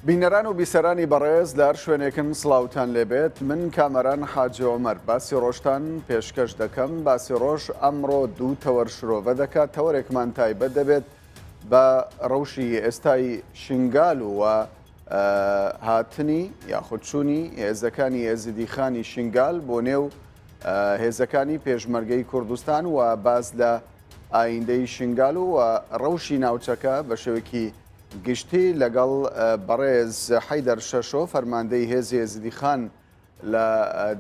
بینەران و بیسەرانی بەڕێز لەر شوێنێکن سڵاوتان لێبێت من کامەران حاجی عومەر باسی ڕۆژتان پێشکەش دەکەم. باسی ڕۆژ ئەمڕۆ دوو تەوەر شرۆڤە دەکات. تەوەرێکمان تایبەت دەبێت بە ڕەوشی ئێستای شنگال و هاتنی یاخودچوونی هێزەکانی ئێزیدیخانی شنگال بۆ نێو هێزەکانی پێشمەرگەی کوردستان و باز لە ئایندەی شنگال و ڕەوشی ناوچەکە بە شێوەیەکی گشتی لەگەڵ بەڕێز حەیدەر شەشۆ فەرماندەی هێزی ئێزیدیخان لە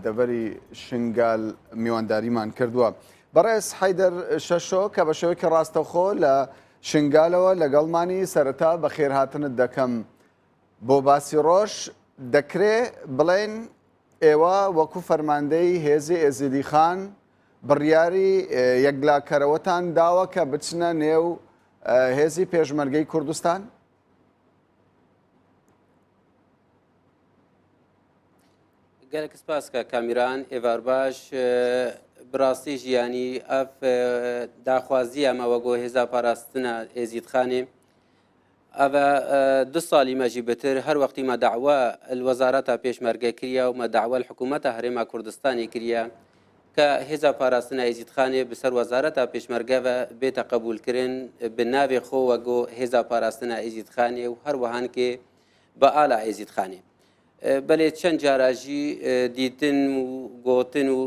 دەڤەری شنگال میوانداریمان کردووە. بەڕێز حەیدەر شەشۆ کە بە شێوەیەکی ڕاستەوخۆ لە شنگالەوە لەگەڵمانی سەرەتا بە خێرهاتنت دەکەم. بۆ باسی ڕۆژ دەکرێ بڵێن ئێوە وەکو فەرماندەی هێزی ئێزیدیخان بڕیاری یەکلاکەرەوەتان داوە کە بچنە نێو هێزی پێشمەرگەی کوردستان؟ گەلێک سپاسکە کامیران ئێوار باش بڕاستی ژیانی ئەف داخوازی ئەمەوە گۆ هێزا پاراستنە ئێزیدخانێ ئەوە دو ساڵی مەژی بتر هەر وەختی مە داعوە الوەزارەتە پێشمەرگە کریە و مە داعوە حکوومەتە هەرێما کوردستانی کریە کە هێزا پاراستنە ئێزیدخانێ بسەر وەزارەتە پێشمەرگەوە بێتە قبولکردن بە ناوێ خۆوە گۆ هێزا پاراستنە ئێزیدخانێ و هەروەهانکێ بە ئالا ئێزیدخانێ بەلێ چەند جاراژی دیتن و گۆتن و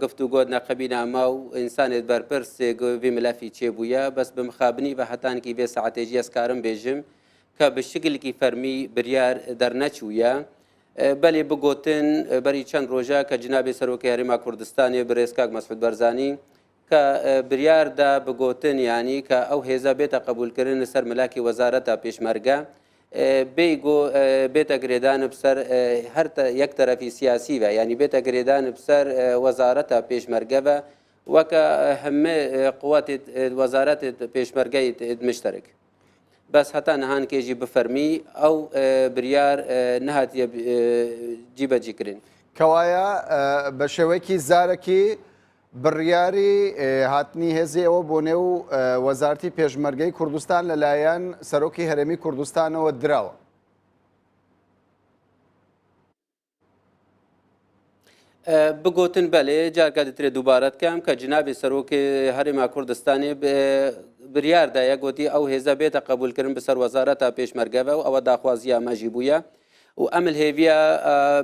گفتوگۆت نەقەبینامە و ئینسانێت بەرپرسێ گوێ ملەفی چێبووە بەس بمخابنی بە هەتانکی بێ سەعاتێژی ئەسکارم بێژم کە بە شکلێکی فەرمی بریار دەرنەچوویە بەلێ بگۆتن بەری چەند ڕۆژە کە جنابێ سەرۆکی هەرێما کوردستانی بەڕێز کاک مەسعود بەرزانی کە بریاردا بگۆتن ینی کە ئەو هێزە بێتە قبولکردن سەر ملاکی وەزارەتە پێشمەرگە بێگۆ بێتە گرێدان بسەر هەر یەک تەرەفی سیاسی بە ینی بێتە گرێدان بسەر وەزارەتە پێشمەرگە بە وەکە هەمێ قووەتێت وەزارەتێت پێشمەرگەی مشترک بەس هەتا نەهان کێژی بفەرمی ئەو بریار نەهاتیە جیبەجیکردن کەوایە بە شێوەیەکی زارێکی بڕیاری هاتنی هێزی ئەوە بۆ نێو وەزارەتی پێشمەرگەی کوردستان لەلایەن سەرۆکی هەرێمی کوردستانەوە دراوە. بگۆتن بەلێ جارکە دەترێت دووبارەت کەم کە جنابی سەرۆکی هەرێما کوردستانی بریاردایە گوتی ئەو هێزە بێتە قبولکردن بەسەر وەزارەتە پێشمەرگەوە و ئەوە داخوازی ئاماژی بووە و ئەمل هێویە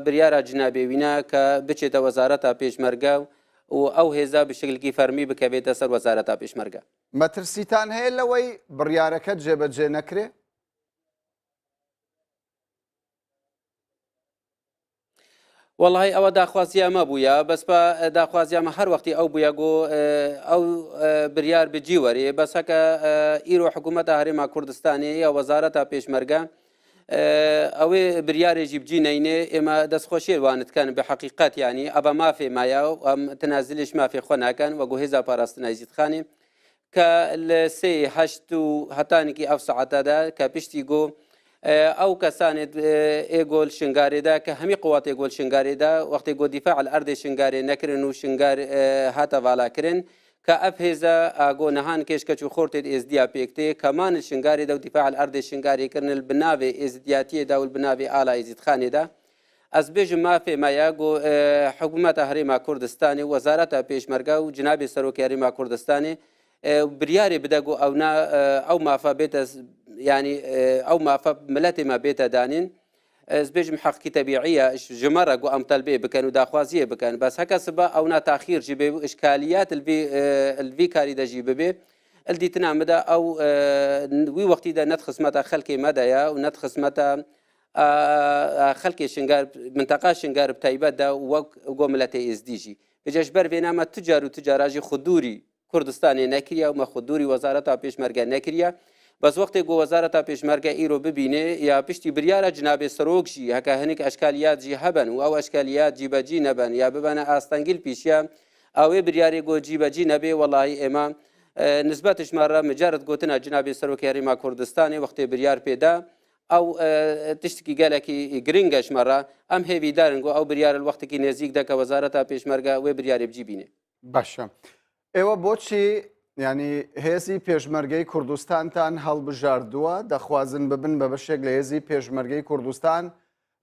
بریارە جنابێوینە کە بچێتە وەزارەتە پێشمەرگە و ئەو هێزا بشکلکی فەرمی بکەوێتە سەر وەزارەتە پێشمەرگە. مەترسیتان هەیە لەوەی بڕیارەکە جێبەجێ نەکرێ؟ وەڵی ئەوە داخوازی ئەمە بووە بەس بە داخوازی ئەمە هەر وەختی ئەو بووە گۆ ئەو بریار بجیوەرێ بەسەکە ئیرۆ حکوومەتە هەرێما کوردستانی یا وەزارەتە پێشمەرگە ئەوێ بریارێکی بجینەینێ ئێمە دەستخۆشیێوانتکەن بە حقیقت ینی ئەبە مافێ مایە و ئەم تەنازلش مافێ خۆ ناکەن وەگو هێزا پاراستنە ئێزیدخانێ کە لە سێ هەشت و هەتانێکی ئەو سەعاتەدا کە پشتی گۆ ئەو کەسانێت ئێگۆل شنگارێدا کە هەمی قوات ئێگۆل شنگارێدا وەختی گۆ دیفاع ئەردێ شنگارێ نەکردن و شنگار هاتە ڤالاکردن کە ئەف هێزە ئاگۆ نەهان کێشکەچ و خۆرتێت ئێزدیا پێکتێ کەمان شنگارێدا و دیفاع ئەردێ شنگاریکردن بناوێ ئێزدیاتیەدا و بناوێ ئالا ئێزیدخانێدا ئەس بێژم مافێ مایە گۆ حکوومەتە هەرێما کوردستانی وەزارەتە پێشمەرگە و جنابی سەرۆکی هەرێما کوردستانی بریارێ بدەگو ئەو مافە بێتە ینی ئەو مافە ملەتێمە بێتە دانین بێژم حەقی تەبیعیە ژمەڕە گو ئەم تەلبێ بکەن و داخوازیە بکەن بەس هەکەس بە ئەو ناتاخیرجی بێ و ئشکالیات الوی کاری دەژی ببێ ئەلدیتنا مەدا ئەو وی وەختیدا نەت خسمەتە خەلکی مەدایە و نەت خسمەتە خەلکی شنگار منتەقا شنگار بتایبەتدا وەک گۆ ملەتە ئێزدیژی بجەش بەرێنامە تجار و تجاراژی خودوری کوردستانی نەکریە و مە خودوری وەزارەتە پێشمەرگە نەکریە بەس وەختێک گۆ وەزارەتە پێشمەرگە ئیرۆ ببینێ یا پشتی بریارە جنابێ سەرۆکژی هەکە هەنێک ئەشکالیاتجی هەبن و ئەو ئەشکالیات جیبەجی نەبن یا ببەنە ئاستەنگیل پیشە ئەوێ بریارێک گۆ جیبەجی نەبێ وەڵی ئێمە نسبەتشمارە مجارت گوتنە جنابێ سەرۆکی هەرێما کوردستانی وەختێ بریار پێدا ئەو تشتێکی گەلێکی گرنگەشمەڕە ئەم هێویدارن گۆ ئەو بریارە وەختێکی نێزیک دەکە وەزارەتە پێشمەرگە وێ بریارێ بجی بینێ. باشە ئێوە بۆچی ینی هێزی پێشمەرگەی کوردستانتان هەڵبژاردووە دەخوازن ببن بە بەشێک لە هێزی پێشمەرگەی کوردستان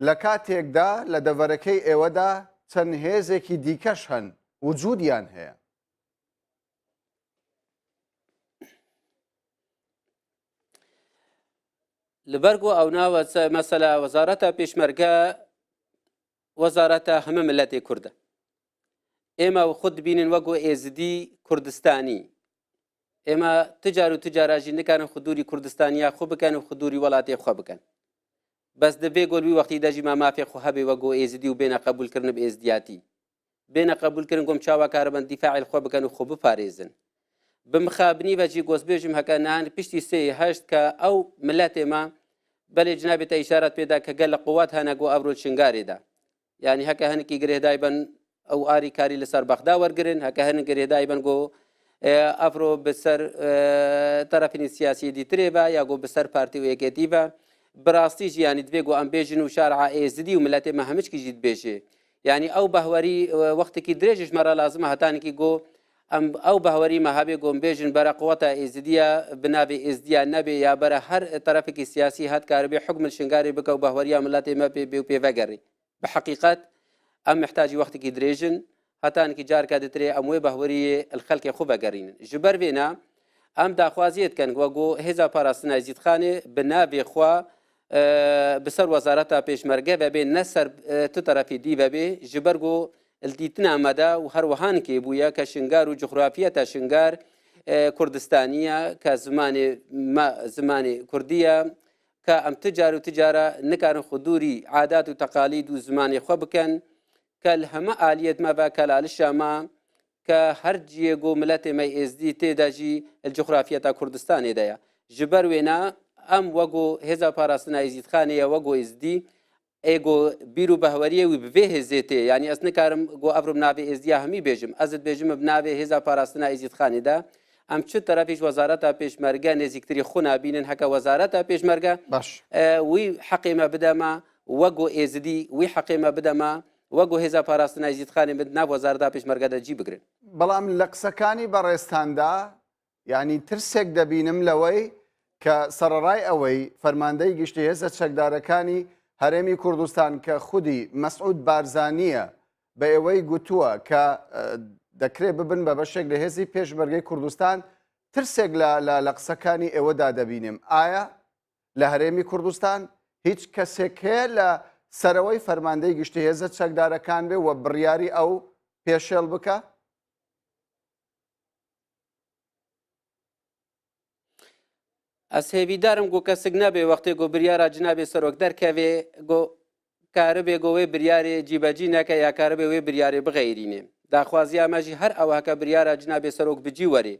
لە کاتێکدا لە دەڤەرەکەی ئێوەدا چەند هێزێکی دیکەش هەن وجودیان هەیە. لەبەرگۆ ئەو ناوە مەسەلا وەزارەتە پێشمەرگە وەزارەتە هەمە ملەتی کوردە. ئێمە خود بینن وەگۆ ئێزدی کوردستانی ئێمە تجار و تجاراژی نکانن خودوری کوردستانیا خۆ بکەن و خودوری وڵاتی خۆ بکەن. بەس دەبێ گۆلوی وەختی دەژی مافێ خۆ هەبێ وەگۆ ئێزدی و بێنە قبولکردن بە ئێزدیاتی بێنە قبولکردن گۆم چاواکارە بن دیفاعی خۆ بکەن و خۆ بپارێزن. بمخابنی بەجی گۆزبێژم هەکەنان پشتی سێ هەشت کە ئەو ملەتێمە بەلێ جنابێتە ئیشارەت پێدا کە گەل لە قوات هەنە گۆ ئەڤرۆ شنگارێدا یعنی هەکە هەنێکی گرێدای بن ئەو ئاری کاری لەسەر بەخدا وەرگرن هەکە هەنە گرێدای بن گۆ ئەڤرۆ بەسەر تەرەفینی سیاسی دیترێ بە یا گۆ بەسەر پارتی و یەکێتی بە بڕاستیش ینی دبێ گۆ ئەم بێژن و شارع ئێزدی و ملەتێمە هەمشکیژیت بێژێ یعنی ئەو بەهوەری وەختێکی درێژش مەرە لازمە هەتانێکی گۆ ئەو بەهوەری مەهابێ گۆم بێژن بەرە قووەتە ئێزدیە بنابێ ئێزدیان نەبێ یا بەرە هەر تەرەفێکی سیاسی هەت کاربێ حکم شنگاری بکە و بەهوەریە ملەتێمە پێ بێ و پێڤەگەڕی بە حەقیقەت ئەم محتاجی وەختێکی درێژن هەتانێکی جارکە دەترێ ئەموێ بەهوەری الخەلکی خۆ بەگەڕینن ji ber vêna em daxwaziyê dikin wego hêza parastina Êzîdxanê bi navê xwe bi ser wezareta pêşmerge vebê ne ser tu terefî dî vebê ji ber got dîtina me de û her wihankê bûye ke şingar û coxrafiyeta şingar Kurdistaniye ke zimanê Kurdî ye ke em ticar û ticara nikarin xudûrî adat û teqalîd û zimanê xwe bikin که همه آلیت ما و کلالش ما که هر جیگو ملت ما ازدی تداجی الجغرافیات کردستان دایا جبر وینا ام وگو هزا پاراستنا ازیدخانه یا وگو ازدی ایگو بیرو بهوریه و به هزیته یعنی اصلا کارم گو افرم ناوی ازدی همی بیجم ازد بیجم بناوی هزا پاراستنا ازیدخانه دا ام چه طرفش وزارت پیشمرگه نزیکتری خونا بینن حکا وزارت پیشمرگه باش وی حقی ما بدما وگو ازدی وی حقی ما بدما وەگو هێزا پاراستنا ئێزیدخانێ بن ناو وەزارەتا پێشمەرگەدا جی بگرن. بەڵام لە قسەکانی بەڕێستاندا ینی ترسێک دەبینم لەوەی کە سەرەڕای ئەوەی فەرماندەی گشتی هێزە چەکدارەکانی هەرێمی کوردستان کە خودی مەسعود بارزانیە بە ئێوەی گوتووە کە دەکرێت ببن بە بەشێک لە هێزی پێشمەرگەی کوردستان ترسێک لە قسەکانی ئێوەدا دەبینیم. ئایا لە هەرێمی کوردستان هیچ کەسێک هەیە لە سەرەوەی فەرماندەی گشتی هێزە چەکدارەکان بێ و بڕیاری ئەو پێشێڵ بکە؟ ئەس هێویدارم گۆ کەسک نەبێ وەختێ گۆ بریارە جنابێ سەرۆک دەرکەوێ گۆ کارەبێ گۆوێ بریارێ جیبەجی نەکە یا کارەبێ وێ بریارێ بغەیرینێ داخوازی ئەمەژی هەر ئەوە هەکە بریارە جنابێ سەرۆک بجی وەرێ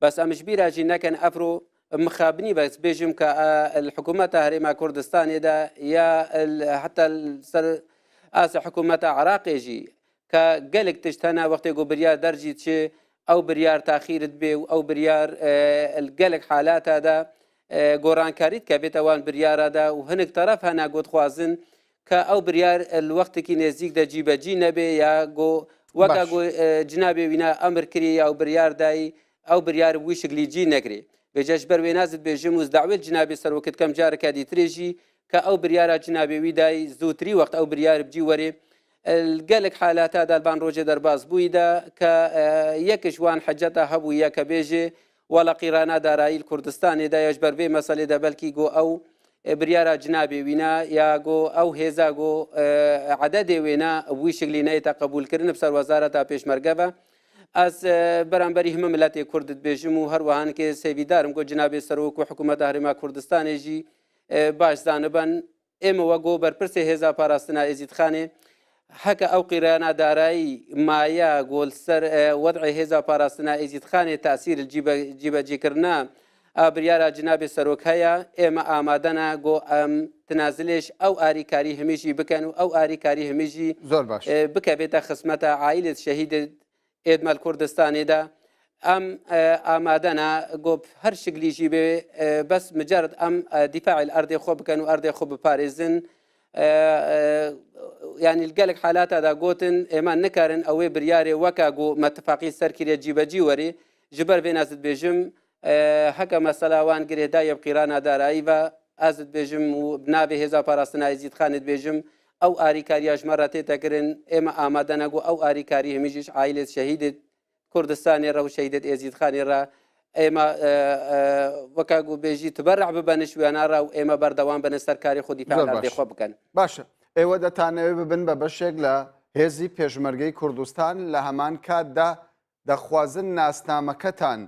بەس ئەمش بیراجی نەکەن ئەفرۆ مخابني بس بيجم كالحكومة هريما كردستان دا يا حتى حكومة عراق يجي كقلق تشتنا وقت يقول بريار درجي تشي أو بريار تأخير دبي أو بريار القلق حالات هذا قران كاريت كبيتوان بريار هذا وهنك طرف هنا قد خوازن كأو بريار الوقت كي نزيك دا جيبا جي نبي يا قو وكا قو جنابي وينا أمر كري أو بريار داي أو بريار ويشقلي جي نكري بجاش بروي نازد بجموز دعوة جنابي سر وقت كم جار كادي تريجي كأو بريارة جنابي ويداي زوتري وقت أو بريار بجي وري القلق حالات هذا البان روجي درباز بويدا كيكش وان حجتها هبو يا كبيجي ولا قيرانا دارائي الكردستان دا يجبر بي مسألة دا بلكي جو أو بريارة جنابي وينا يا جو أو هيزا جو عدد وينا ويشغلي نايتا قبول كرن بسر وزارة بيش مرقبة از برانبری همه ملت کرد بیشم و هر وهان که سویدارم کو جناب سروک و حکومت هرما کردستان جی باش زانبن ام و گو بر پرسه هزا پاراستنا ازیدخانه حق او قرانا دارای مایا گول سر وضع هزا پاراستنا ازیدخانه تاثیر جیب جیکرنا ابریارا جناب سروک هيا ام آمادنا گو تنازلش او آری کاری همیشی بکن او آری کاری همیشی زور باش بکبت خصمت عائله شهید إدمال كردستاني دا أم آمادنا قب هر شكلي جيبه بس مجرد أم دفاع الأرض خوب كانوا أرض خوب باريزن يعني القلق حالات هذا قوتن إيمان نكارن أو برياري وكا قو متفاقي سركيري جيبه جيوري جبر بین ازت بیجم هکا مثلا وان گرهدای بقیرانا دارایی و ازت بیجم و بنابه هزا پاراستنا ازید خانت بیجم او آریکاریاش مرته تکرن اما آماده نگو او آریکاری همیجش عائلة شهید کردستانی را و شهیدت ازید خانی را اما وەکو بێژی تبەرع ببەنە شوێنە و ئێمە بەردەوام بنە سەرکاری خودی پالاردی خۆ بکەن. باشە ئێوە دەتانەوێت ببن بە بەشێک لە هێزی پێشمەرگەی کوردستان لە هەمان کاتدا دەخوازن ناسنامەکەتان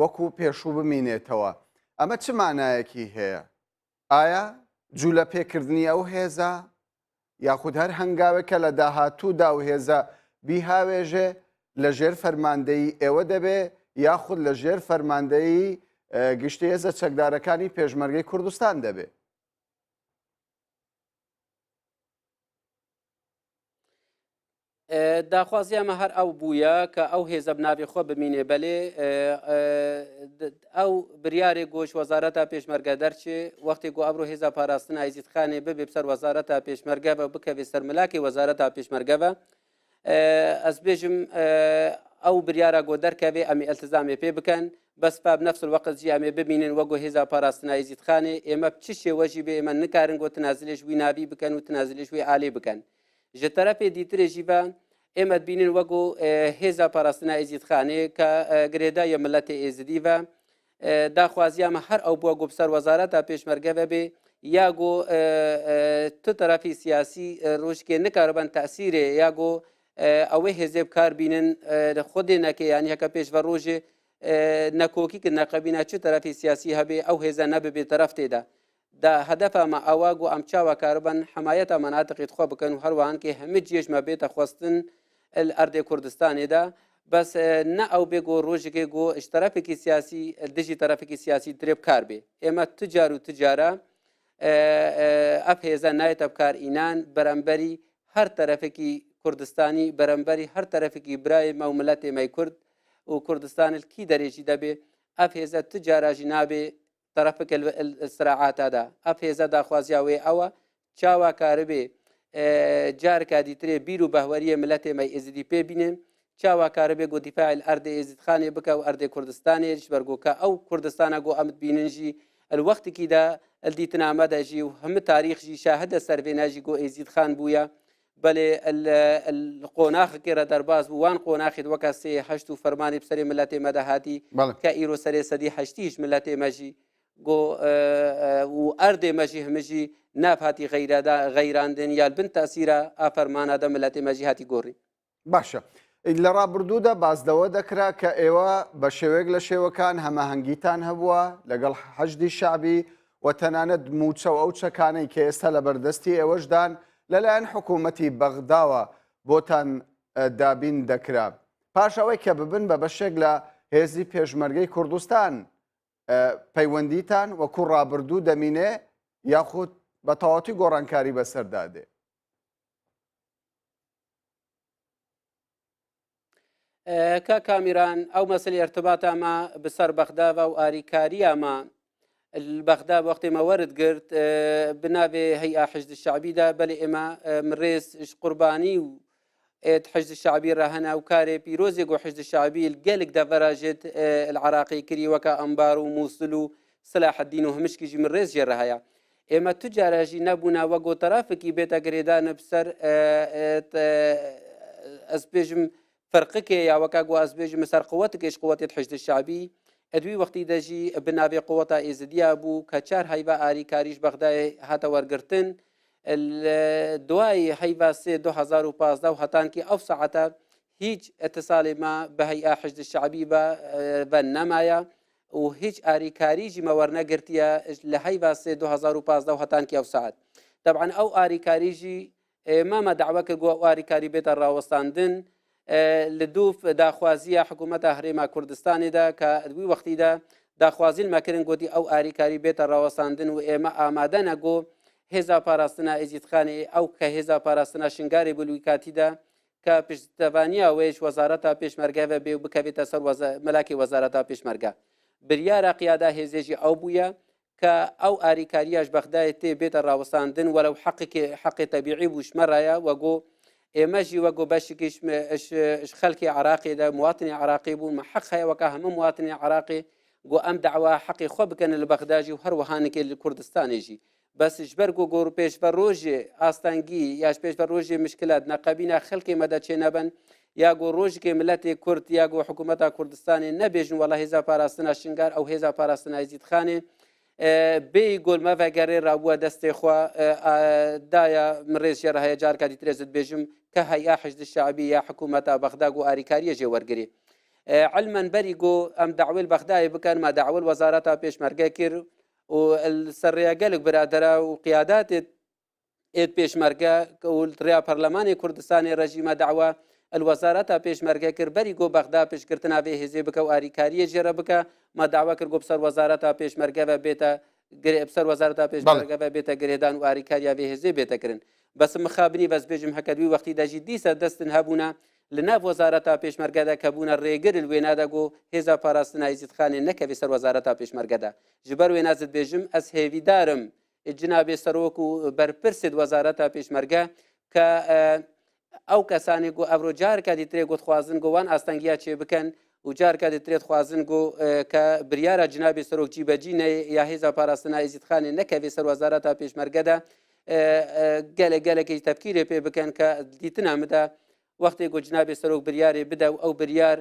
وەکو پێشوو بمینێتەوە. ئەمە چ مانایەکی هەیە؟ ئایا جوولە پێکردنی ئەو هێزە یاخود هەر هەنگاوێکە لە داهاتوودا و هێزە بیهاوێژێ لە ژێر فەرماندەی ئێوە دەبێ یاخود لە ژێر فەرماندەی گشتی هێزە چەکدارەکانی پێشمەرگەی کوردستان دەبێ؟ داخوازیامە هەر ئەو بووە کە ئەو هێزە بناوی خۆ بمینێ بەلێ ئەو بریارێک گۆش وەزارەتە پێشمەرگە دەرچێ وەختی گۆ ئەبرۆ هێزا پاراستن ئایزیدخانێ ببێ بسەر وەزارەتە پێشمەرگە بە بکەوێ سەرمەلاکی وەزارەتە پێشمەرگە بە ئەس بێژم ئەو بریارە گۆ دەرکەوێ ئەمی ئەلتزامێ پێ بکەن بەس پا بنەفس الوەقت جی ئەمێ ببینن وەگۆ هێزا پاراستن ئایزیدخانێ ئێمە چ شێوەژی بێ ئێمە نکارن گۆ تنازلێش وی نابی بکەن و تنازلێش وی ئالێ بکەن ji terefê dîtirê jî ve ême dibînin wego hêza parastina êzîdxanê ka girêdaya milletê êzidî ve daxwaziya me her ew bûye got bi ser wezareta pêşmerge vebê ya got tu terefî siyasî rojkê nikariben tesîrê ya got ew ê hêzê bikar bînin xwedê neke yanî heke pêş ve rojê nekokî ki neqebîne çi terefî siyasî hebe ew hêze nebibe teref tê de دا هدف ما اواگو ام چاوا کاربن حمایت مناطق خو بکن و هر وان کې همه جیش ما بیت خوستن الارض کردستان ده بس نه او بگو روج کې گو اشتراک کی سیاسی دجی طرف کی سیاسی درب کار به اما تجاره اف هزا نایت افکار اینان برانبری هر طرف کی کردستانی برانبری هر طرف کی برای ملت مای کرد و کردستان کی درجی ده به اف هزا تجاره جنابه طرفك الصراعات هذا أفهزا داخوازيا وي أوا چاوا كاربي جار كاديتري بيرو بهورية ملتي ما إزدي بي بينم چاوا كاربي قو دفاع الأرض إزد خاني بكا وأرض كردستاني جبرقو كا أو كردستانا قو أمد بيننجي الوقت كده الديتنا مدى جي وهم تاريخ جي شاهد السرفينا جي قو إزد خان بويا بل القوناخ كيرا درباز وان قوناخ وكا سي حشتو فرماني بسري ملتي مدى هاتي كايرو سري سدي حشتيش ملتي مجي گو و ارد مجی همجی نفاتی غیراندن یا بن تاثیره افرمانه ده ملت مجی هاتی گوری باشە لە ڕابردوودا بازدەوە دەکرا کە ئێوە بە شێوەیەک لە شێوەکان هەماهەنگیتان هەبووە لەگەڵ حەشدی شعبی و تەنانەت موچە و ئەو چەکانەی کە ئێستا لە بەردەستی ئێوەشدان لەلایەن حکوومەتی بەغداوە بۆتان دابین دەکرا پاش ئەوەی کە ببن بە بەشێک لە هێزی پێشمەرگەی کوردستان پەیوەندیتان وەکو ڕابردوو دەمینێ یاخود بە تەواوەتی گۆڕانکاری بەسەردادێ؟ کە کامیران ئەو مەسلی ارتباطامە بەسەر بەغداوە و ئاریکاریامە بەغدا وەختی مە وەرد گرت بنابێ هەیئا حەشد الشعبیدا بەلێ ئێمە مڕێز قوربانی و حشد الشعبي رهنا وكاري بيروزي جو حشد الشعبي الجالك دفراجت العراقي كري وكا أنبار وموصل صلاح الدين وهمشكي جي من ريز جرهايا إما تجارة جي نبونا وجو طرافكي بيتا قريدان بسر أسبيجم فرقك يا وكا جو أسبيجم مسار قوتك إيش قوة حشد الشعبي أدوي وقتي دجي بنابي قوة إزديا بو كشار هايبا آري كاريش بغداي هاتا ورقرتن الدواي حيفا سي 2015 وهتان كي أو ساعتا هيج اتصالي ما بهيئة حشد الشعبي بنمايا وهيج آريكاريجي ما ورنا قرتيا لحيفا سي 2015 وهتان كي أو ساعت طبعا أو آريكاريجي ما دعوك جو آريكاري بيت الراوستاندن لدوف داخوازية حكومة هريما كردستاني دا كدوي وقتي دا داخوازي المكرن قوتي أو آريكاري بيت الراوستاندن وإما آمادنا جو هێزا پاراستنا ئێزیدخانێ ئەو کە هێزا پاراستنا شنگاری بلویکاتیدا کە پشتەوانیە وێش وەزارەتە پێشمەرگەوە بێ و بکەوێتە سەر مەلاکی وەزارەتە پێشمەرگە بریارە قیادا هێزێژی ئەو بووە کە ئەو ئاریکاریاش بەغدای تێ بێتە ڕاوەستاندن وەرەو حەقی تەبیعی بوو شمەڕایە وەگۆ ئێمەژی وەگو بەشێکیش خەڵکی عراقیدا مواطنی عراقی بوون حەق هەیەوەکە هەموو مواطنی عراقی گۆ ئەم داوا حەقی خۆ بکەن لە بەغداژی و هەروەهانێکی لە کوردستانێژی بەسش بەر گۆ پێشبە ڕۆژێ ئاستانگی یاش پێشبە ڕۆژێ مشکلات نەقەبینە خەڵکی مەدەچێ نەبن یا گۆ ڕۆژێکی ملەتی کورد یا گۆ حکوومەتە کوردستانی نەبێژن وەڵا هێزا پاراستنە شنگار ئەو هێزا پاراستنە زیدخانێ بێ گۆلمەڤەگەڕێ ڕابووە دەستێ خوا دایە مڕێز ژێڕ هەیە جارکە دیترێزت بێژم کە هەیە حشد شعبی یا حکوومەتە بەغدا و ئاریکاریە ژێ وەرگری علما بەری گۆ ئەم داوێل بەغدای بکەن ما داوەل وەزارەتە پێشمەرگە کرد و سەرڕێگەلک برادرە و قیاداتێت ئێت پێشمەرگە ریا پەرلەمانی کوردستانی ڕژیمە داوا الوەزارەتە پێشمەرگە کرد بەری گۆ بەغدا پێشکردنا بێ هێزێ بکە و ئاریکاریە ژێرە بکە ما داوا کرد گۆ بسەر وەزارەتە پێشمەرگە بە بێتە بسەر وەزارەتە پێشمەرگە بە بێتە گرێدان و ئاریکاریا بێ هێزێ بێتەکردن بەس مخابنی بەس بێژم هەکەدوی وەختی دەژی دیسە دەستن هەبوونە لە ناو وەزارەتە پێشمەرگەدا کە بوونە ڕێگر وێنادەگۆ هێزا پاراستنای زیدخانێ نەکەوێ سەر وەزارەتە پێشمەرگەدا ji ber wê nazit bêjim ez hêvîdarim cinabê serok û berpirsê wezareta pêşmerge ke ew kesanê got ev ro careka dîtirê got dixwazin got wan astengiya çê bikin û careka dîtirê dixwazin got ke biryara cinabê serok cîbecî ne ya hêza parastina Êzîdxanê nekevê ser wezareta pêşmerge de gelek gelekî tevkîrê pê bikin ke dîtina min de wextê got cinabê serok biryarê bide û ew biryar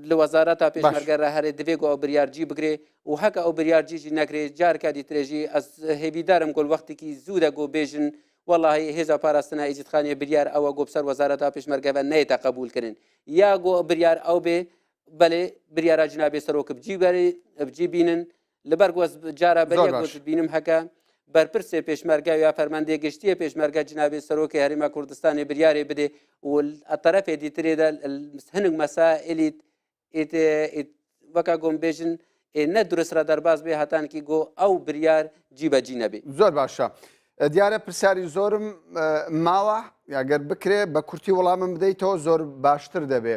li wezareta pêşmerge re herê divê got ew biryar cî bigirê û heke ew biryar cî jî nekirê careka dîtirê jî ez hêvîdarim gol wextekî zû de got bêjin والله هێزا پاراستنا ئیزیدخانê biryar ew got ser wezareta pêşmerge ve neyê qebûl kirin ya got biryar ew bê belê biryara cinabê serok bicî bînin li ber got cara beriye got bînim heke berpirsê pêşmerge ya fermendê giştiyê pêşmerge cinabê serokê Herêma Kurdistanê biryarê bide û terefê dîtirê de hinek mesailî weka got bêjin ne durist re derbas bê hetankî got ew biryar cîbecî nebe زۆر باشە دیارە پرسیاری زۆرم ماوە یاگەر بکرێ بە کورتی وەڵامم بدەیتەوە زۆر باشتر دەبێ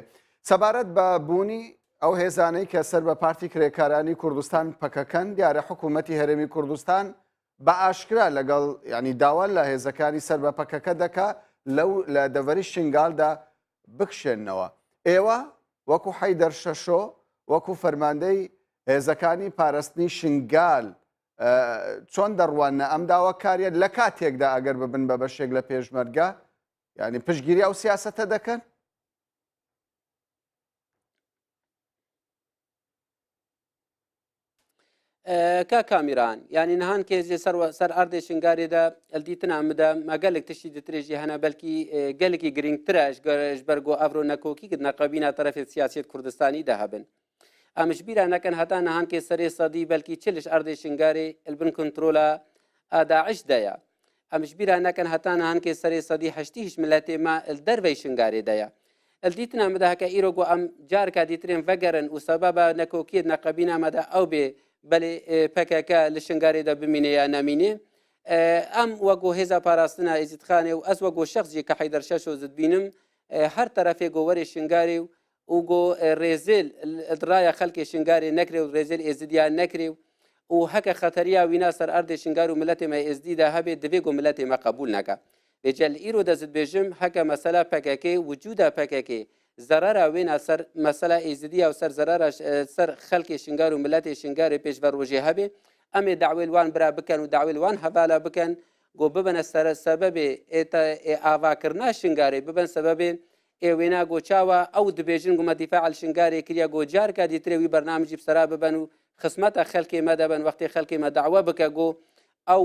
سەبارەت بە بوونی ئەو هێزانەی کە سەر بە پارتی کرێکارانی کوردستان پەکەکەن دیارە حکوومەتی هەرێمی کوردستان بە ئاشکرا لەگەڵ ینی داوان لە هێزەکانی سەر بە پەکەکە دەکا لەو لە دەڤەری شنگالدا بکشێنەوە ئێوە وەکو حەیدەر شەشۆ وەکو فەرماندەی هێزەکانی پاراستنی شنگال چۆن دەڕوانە ئەم داواکاریە لە کاتێکدا ئەگەر ببن بە بەشێک لە پێشمەرگە ینی پشتگیری ئەو سیاسەتە دەکەن کا کامیران ینی نهان کێزیێ سەر ئاردێ شنگارێدا ئەلدیتنا مدا مەگەلێک تشتی دترێژی هەنا بەلکی گەلێکی گرنگترەش گەرش بەرگۆ ئەڤرۆ نەکۆکی نەقەبینە تەرەفێت سیاسێت کوردستانی داهبن ئەمش بیرە نەکەن هەتا نەهانکێ سەرێ سەدی بەلکی چلش ئاردێ شنگارێ البن کنترۆلا ئاداعش دەیە ئەمش بیرە نەکەن هەتا نەهانکێ سەرێ سەدی هەشتی هیچ ملەتێ ما دەرەوەی شنگارێ دەیە ئەلدیتنا مداکە ئیرۆگۆ ئەم جارکە دیترێن ڤەگەرن و سەبەبە نەکۆکیت نەقەبینە مەدا ئەو بێ بەێ پەکەکە لە شنگارێدا بمینێ یا نامینێ ئەم وەگۆ هێزا پاراستنا ئیزیدخانێ و ئەس وەگۆ شخصی کە حەیدەر شەشۆ زت بینم هەر تەرەفێ گۆوەرێ شنگارێ و گۆ ڕێزێل ڕایە خەڵکی شنگارێ نەکرێ و ڕێزێل ئێزدیان نەکرێ و هەکە خەتەریا وینا سەر ئەردێ شنگار و ملەتێ مە ئێزدیدا هەبێت دەبێ گۆ ملەتێ مە قبول نەکە بێجل ئیرۆ دەزت بێژم هەکە مەسەلا پەکەکەی وجودا پەکەکەی زەرارە وێنە سەر مەسەلا ئێزدیە و سەر زەرارە سەر خەڵکی شنگار و ملەتی شنگارێ پێشڤە ڕۆژێ هەبێ ئەمێ داوێلوان برا بکەن و داوێلوان هەوالا بکەن گۆ ببنە سەر سەبەبێ ئاواکردنا شنگارێ ببن سەبەبێ ئێوێنا گۆچاوە ئەو دبێژن گومە دیفاع شنگارێ کریە گۆ جارکە دیترێوی بەرنامجی بسەرا ببن و خسمەتە خەڵکی مەدەبن وەختی خەڵکی مەداوە بکە گۆ ئەو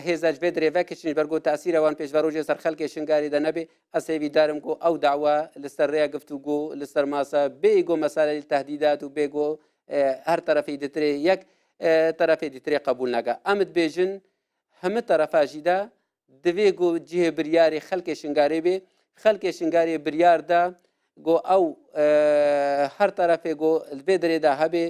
هێزەج بێ درێڤەکەچنی بەرگۆ تاسیرەوان پێشڤە ڕۆژێ سەر خەڵکی شنگاری دەنەبێ ئەسێوی دارم گۆ ئەو داوا لەسەر ڕێیا گفتوگۆ لەسەر ماسە بێگۆ مەسالەی تهدیدات و بێگۆ هەر تەرەفی دترێ یەک تەرەفی دیترێ قبول ناکە ئەمت بێژن هەموو تەرەفاژیدا دەوێ گۆ جێ بریاری خەڵکی شنگارێ بێ خەڵکی شنگاری بریاردا گۆ ئەو هەر تەرەفێ گۆ بێ درێدا هەبێ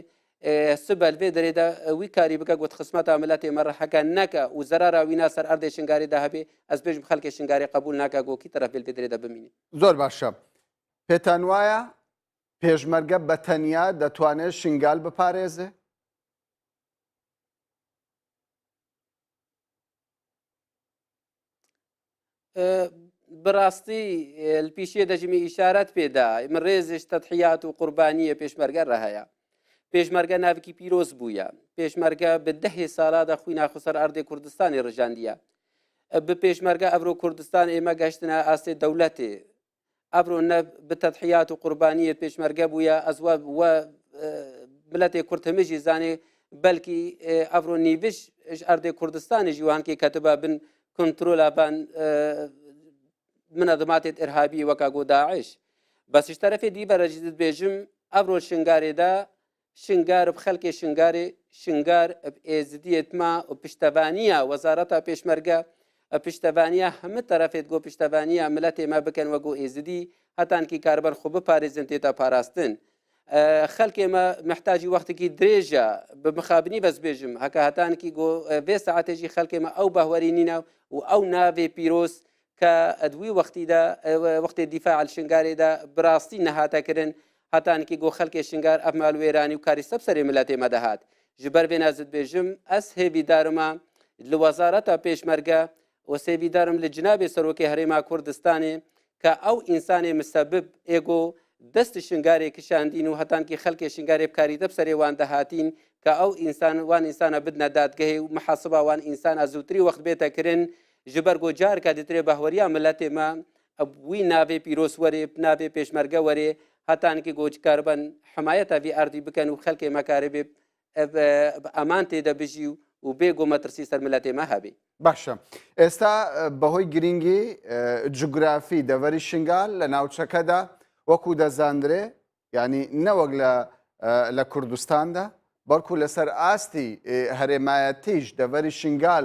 سبەل بێ درێدا وی کاری بکە گوت خسمەتە ملەتێ مەڕەحەکە نەکە و زەرارە وینا سەر ئەردێ شنگاریدا هەبێ ئەس بێژم خەڵکی شنگاری قبول ناکە گۆکی تەرەف بێ درێدا بمینێ زۆر باشە پێتان وایە پێشمەرگە بە تەنیا دەتوانێت شنگال بپارێزێ بڕاستی پێشێ دەژمی ئیشارەت پێدا من ڕێزش تەدحیات و قوربانیە پێشمەرگە ڕەهەیە پێشمەرگە ناوکی پیرۆز بووە پێشمەرگە بە دەهێ ساڵادا خوی ناخسەر ئەردێ کوردستانی ڕژاندیە بە پێشمەرگە ئەڤرۆ کوردستان ئێمە گەشتنە ئاستێ دەولەتێ ئەبرۆ نە بە تەدحیات و قوربانیە پێشمەرگە بووە ئەزوە بلەتێ کورتەمەژی زانێ بەلکی ئەڤرۆ نیڤش ئەردێ کوردستانی ژیوانکی کەتەبە بن کنترۆلا بان منەظماتێت ئەرهابی وەکا گۆ داعش بەسیش تەرەفێ دیبەرەجدت بێژم ئەڤرۆ شنگارێدا شنگار بخەلکێ شنگارێ شنگار ئێزدیێتما و پشتەبانیە وەزارەتە پێشمەرگە پشتەبانیە هەموو تەرەفێت گۆ پشتەبانیە ملەت ئێمە بکەن وەگۆ ئێزدی هەتانکی کاربەر خۆ بپارێزن تێتە پاراستن خەلک ئێمە محتاجی وەختێکی درێژە بە مخابنی بەس بێژم هەکە هەتانکی گۆ بێ سەعاتێژی خەلکێمە ئەو بەهوەری نینە و ئەو ناوێ پیرۆز کە ئەدوی وەختیدا وەختی دیفاع شنگارێدا بڕاستی نەهاتەکردن هەتانکی گۆ خەلکێ شنگار ئەفمال وێرانی و کاری سەب سەرێ ملەت ئێمە دەهات ji ber vê nazit bêjim ez hêvîdarima li wezareta pêşmerge û sêvîdarim li cinabê Serokê Herêma Kurdistanê ka ew însanê misebib êgo dest şingarê kişandîn û hetankî xelkê şingarê bikarîte bi serê wan dehatîn ka ew însan wan însana bidne dadgehê û mihasiba wan însana zûtirî wext bête kirin ji ber got carka ditire behweriya milletê me wî navê pîroz werê navê pêşmerge werê hetankî goçkarban himayeta vî erdî bikin û xelkê me karê bê ئەمان تێدە بژی و بێگۆ مەترسی سەر ملەتێ مە هەبێ باشە ئێستا بەهۆی گرنگی جوگرافی دەڤەری شنگال لە ناوچەکەدا وەکو دەزاندرێ ینی نەوەک لە کوردستاندا بەڵکو لەسەر ئاستی هەرێمایەتیش دەڤەری شنگال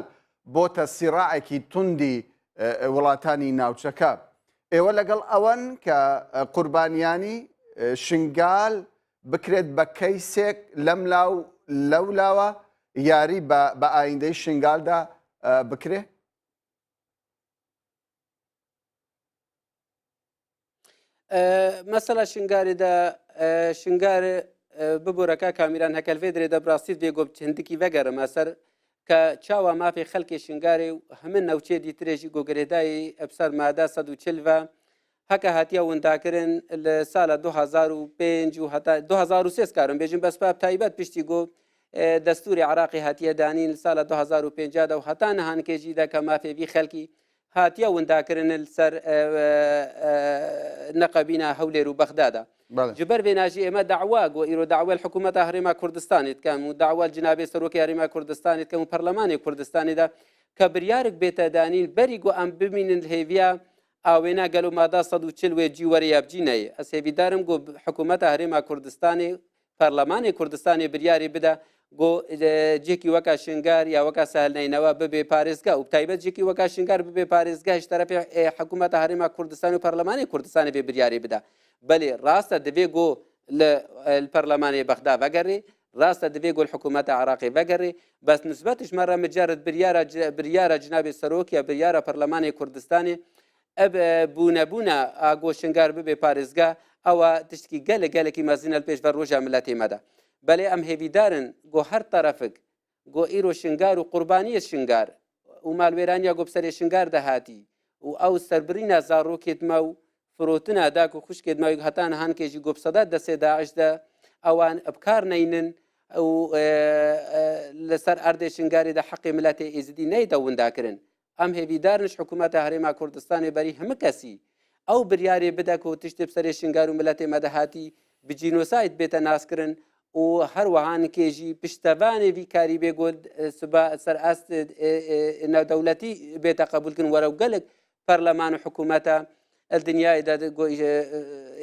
بۆتە سیڕاعێکی توندی وڵاتانی ناوچەکە ئێوە لەگەڵ ئەوەن کە قوربانیانی شنگال بکرێت بە کەیسێک لەم لاو لەولاوە یاری بە ئایندەی شنگالدا بکرێ؟ مەسەلا شنگارێدا شنگار ببوورەکە کامیران هەکەلێ درێدە براستیت بێگۆ هەندێکی vەگەرمە سەر کە چاوە مافی خەلکێ شنگارێ و هەمن نەوچێ دیترێژی گۆگرێدایی ئەبسەر مادا 140 هەکە هاتیە ونداکردن لە ساڵە 2005 و هەتا 2003 کارم بێژم بەسپاب تایبەت پشتی گۆ دەستوری عراقی هاتیە دانین ساڵە 2005دا و هەتا نەهانکێژیدا کە مافێوی خەلکی هاتیە ونداکردن سەر نەقەبینە هەولێر و بەغدادا جبەر بێناژی ئێمە داوا گۆ ئیرۆ داوای حکوومەتە هەرێما کوردستانیت کەم و داوای جنابێ سەرۆکی هەرێما کوردستانیت کەم و پەرلەمانی کوردستانیدا کە بریارێک بێتە دانین بەری گۆ ئەم ببینن هێویە ئاوێنا گەل و مادا 140 وێجی وەریابجینەیە ئەس هێویدارم گۆ حکوومەتە هەرێما کوردستانی پەرلەمانی کوردستانی بریاری بدە گۆ جێکی وەکە شنگار یا وەکە سەهلنینەوە ببێ پارێزگا و تایبەت جێکی وەکە شنگار ببێ پارێزگا هیچ تەرەفی حکوومەتە هەرێما کوردستان و پەرلەمانی کوردستانی بێ بریاری بدە بەێ ڕاستە دەبێ گۆ لە پەرلەمانی بەغدا بەگەڕێ ڕاستە دەبێ گۆ حکوومەتە عراقی بەگەڕێ بەس نسبەتش مەڕە مجارت بریارە جنابێ سەرۆک یا بریارە پەرلەمانی کوردستانی بوونەبوونە ئاگۆ شنگار ببێ پارێزگا ئەوە تشتکی گەلە گەلێکی مەزینە پێش بە ڕۆژە ملەتی مەدا بەڵێ ئەم هێویدارن گۆ هەر تەرەفک گۆ ئیرۆ شنگار و قوربانیە شنگار و مالوێرانیا گۆ بسەرێ شنگار دەهاتی و ئەو سەربرینە زاڕۆکێتمە و فرۆتنە داک و خوشکێتمەوەی هەتان هەانکێژی گۆپسەدا دەسێ داعشدا ئەوان ئەبکار نەینن و لەسەر ئەردێ شنگاریدا حەقی ملەتی ئێزدی نەیدە ونداکردن ئەم هێویدارنش حکوومەتە هەرێما کوردستانی بەری هەموو کەسی ئەو بریارێ بدە کە تشتێ بسەرێ شنگار و ملەتێ مەدەهاتی بجینۆسایت بێتە ناسکردن و هەروەهان کێژی پشتەبانێوی کاری بێگۆ سەر ئاست ناودەوڵەتی بێتە قبولکردن وەرە و گەلک پەرلەمان و حکوومەتە دنیایدا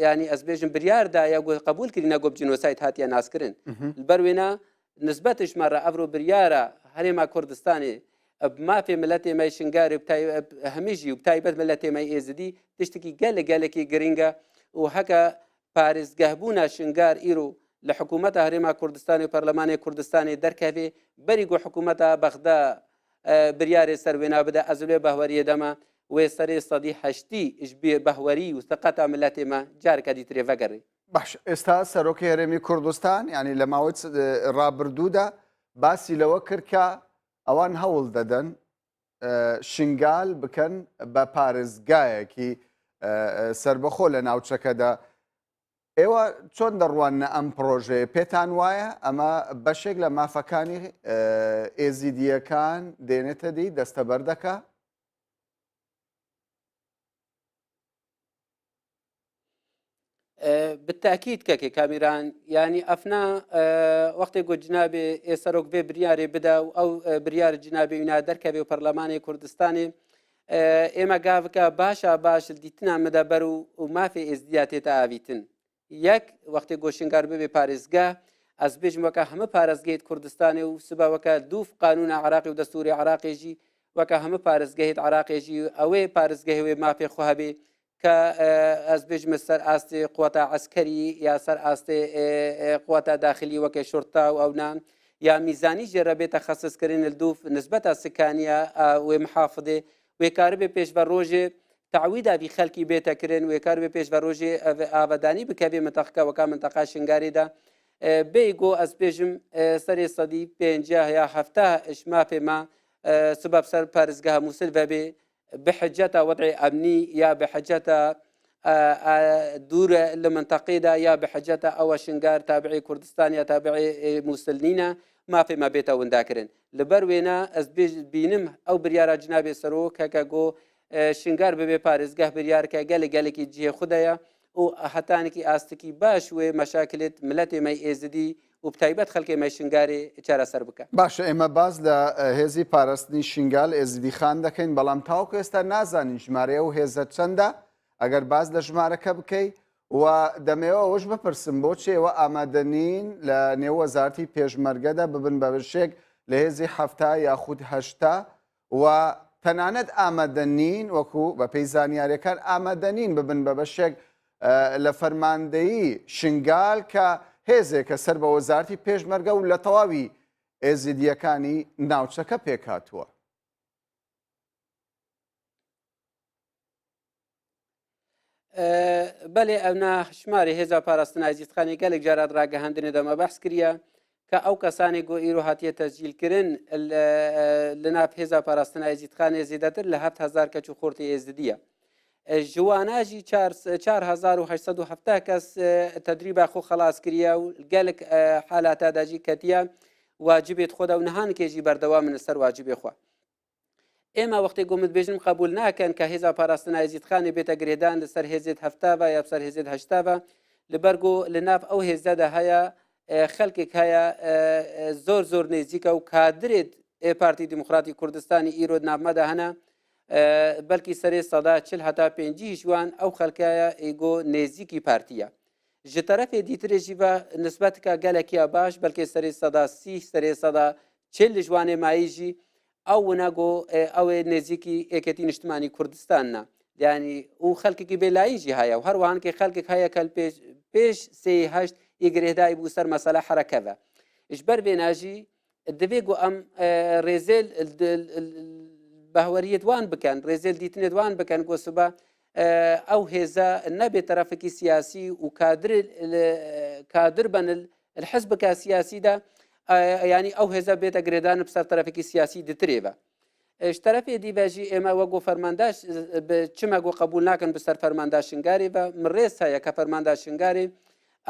ینی ئەس بێژم بریاردایە گۆ قبولکردنە گۆ بجینۆسایت هاتیە ناسکردن بەروێنە نسبەتش مەڕە ئەڤرۆ بریارە هەرێما کوردستانی مافێ ملەتێ مای شنگاری هەمیژی و تایبەت ملەتێ مای ئێزدی تشتێکی گەلە گەلێکی گرنگە و هەکە پارێزگەهبوونە شنگار ئیرۆ لە حکوومەتە هەرێما کوردستانی و پەرلەمانی کوردستانی دەرکەوێ بەری گۆ حکوومەتە بەغدا بریارێ سەروێنا بدە ئەزولێ بەهوەریە دەما وێ سەرێ سەدی هەشتی بەهوەری و سەقەتە ملەتێمە جارکە دیترێ ڤەگەڕێ باش ئێستا سەرۆکی هەرێمی کوردستان ینی لە ماوەی ڕابردوودا باسی لەوە کرد کە ئەوان هەوڵ دەدەن شنگال بکەن بە پارێزگایەکی سربەخۆ لە ناوچەکەدا. ئێوە چۆن دەڕوانە ئەم پرۆژەیە پێتان وایە ئەمە بەشێک لە مافەکانی ئێزیدیەکان دێنێتە دی دەستەبەر دەکا؟ بالتاکیید کەکێ کامیران ینی ئەفنا وەختی گو جنابێ ئێسەرۆک بێ بریارێ بدا و ئەو بریار جنابێ وینا دەرکەوێ و پەرلەمانی کوردستانی ئێمە گاوکە باشە باش دیتنا مەدە بەر و مافێ ئێزدیا تێتە ئاویتن یەک وەختی گۆشنگار ببێ پارێزگا ئەس بێژم وەکە هەمە پارێزگەیت کوردستانی و سباوەکە دووف قانونە عراقی و دەستوری عراقێژی وەکە هەمە پارێزگەهێت عراقێژی ئەوەی پارێزگەهوێ مافێ خوهبێ کە ئەس بێژمە سەر ئاستی قوتە عسکەری یا سەر ئاستی قوتە داخلی وەکە شورتا و ئەونام یا میزانی ژێرە بێتە خەسسکردن دووف نسبەتە سکانیە وێ محافظێ وێکاربێ پێش بە ڕۆژێ تعویداوی خەلکی بێتەکردن وێکار بێ پێش بە ڕۆژێ ئاوەدانی بکەبێ منتەقەوەکە منتەقا شنگاریدا بێگۆ ئەس پێژم سەرێ سەدی 50 یا 70 مافێمە سبب سەر پارێزگەها مووسل بەبێ بحجەتە وضعی ئەمنی یا بحجەتە دوورە لە منتەقەیدا یا بحجەتە ئەوە شنگار تابعی کوردستان یا تابعی مووسل نینە مافێمە بێتە ونداکردن لەبەر وێنە ئەس بینم ئەو بریارە جنابێ سەرۆ کەکە گۆ شنگار ببێ پارێزگاه بریارکە گەلێ گەلێکی جێ خودەیە و هەتانێکی ئاستکی باش وێ مەشاکلێت ملەتێ مەی ئێزدی و بتایبەت خەڵکی مەی شنگارێ چارەسەر بکە. باشە ئێمە باز لە هێزی پاراستنی شنگال ئێزدی خان دەکەین بەڵام تاوکە ئێستا نازانین ژمارەیە و هێزە چەندە ئەگەر باز لە ژمارەکە بکەیت و دەمەوە ئەوش بپرسم بۆچی ئێوە ئامادەنین لە نێو وەزارەتی پێشمەرگەدا ببن بە بەشێک لە هێزی هەفتا یاخود هەشتا و تەنانەت ئامادەنین وەکو بە پێی زانیاریەکان ئامادەنین ببن بە بەشێک لە فەرماندەیی شنگال کە هێزێکە سەر بە وەزارەتی پێشمەرگە و لە تەواوی ئێزیدیەکانی ناوچەکە پێکهاتووە. بەڵێ ئەونا ژمارە هێزە پاراستنای ئێزیدخانی گەلێک جارات ڕاگەهاندنێ دەمە بەحس کردە کە ئەو کەسانی گۆ ئیرۆ هاتیە تەسجیلکردن لە ناو هێزە پاراستنای ئێزیدخانێ زیاتر لە 7000 کەچ و خۆرتی ئێزدیە. جواناژی 4870 کەس تەدریبا خۆ خلاص کردە و گەلک حالاتاداژی کەتیە واجبێت خۆدا و نەهانکێژی بەردەوا من سەر واجبێ خوا. ئێمە وەختی گومت بێژم قبول ناکەن کە هێزا پاراستنای ئێزیدخانی بێتە گرێدان لەسەر هێزێت هەفتاوە یا سەر هێزێت هەشتاوە لەبەرگۆ لە ناو ئەو هێزەدا هەیە خەڵکێک هەیە زۆر زۆر نێزیکە و کادرێت پارتی دیموکراتی کوردستانی ئیرۆ نامەدا هەنا بەلکی سەرێ سەدا 40 هەتا 5 جوان ئەو خەڵکایە ئیگۆ نێزیکی پارتیە ji terefê dîtirê jî ve nisbetka gelekiya baş belkê serê seda sîh serê seda çêl li ji wanê mayî jî ew wina got ew ê nêzîkî êketî niştimanî Kurdistanê ne yanî û xelkekî bêlayî jî heye û her wihankê xelkek heye kel pêş sê heşt ê girêdayî bû ser mesele herekeve ji ber vêne jî divê got em rêzêl behweriyê wan bikin rêzêl dîtinê wan bikin got siba ئەو هێزە نەبێت تەرەفێکی سیاسی و کادر بن الحزبکە سیاسیدا ینی ئەو هێزە بێتە گرێدان بسەر تەرەفێکی سیاسی دترێبە ji terefê dîvejî ئێمە وەگو فەرمانداش çima got qebûl nakin bi ser fermanda şingarê ve min rêz heye ke fermanda şingarê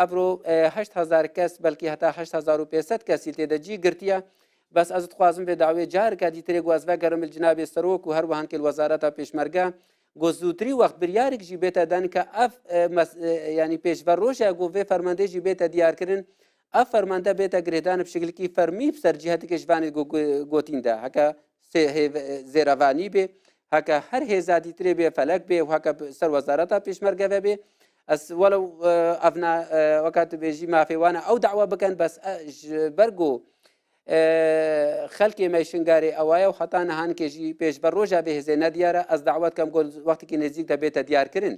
evro 8000 kes belkî heta 8500 kesî têde cî girtiye bes ez dixwazim vê dawê carika dîtirê got ez vegerim li cinabê serok û her wihankê wezareta pêşmerge got zûtirî wext biryarek jî bête dan ke ev yanî pêşver roja got vê fermandê jî bête diyarkirin ev fermande bête girêdan bi şekilkî fermî bi ser cîhetekê ji vanê gotîn de heke zêrevanî bê heke her hêza dîtirê bê felek bê û heke ser wezareta pêşmerge ve bê ez welew evna weka tu bêjî mafê wan e ew dawa bikin bes ji ber got خەلکێ مەشنگارێ ئەوایە و حتا نەهانکێ ژی پێشبەر ڕۆژە بە هێزێ نەدیارە ئەس داوات کەم گۆل وەختێکی نزیک دەبێتە دیارکردن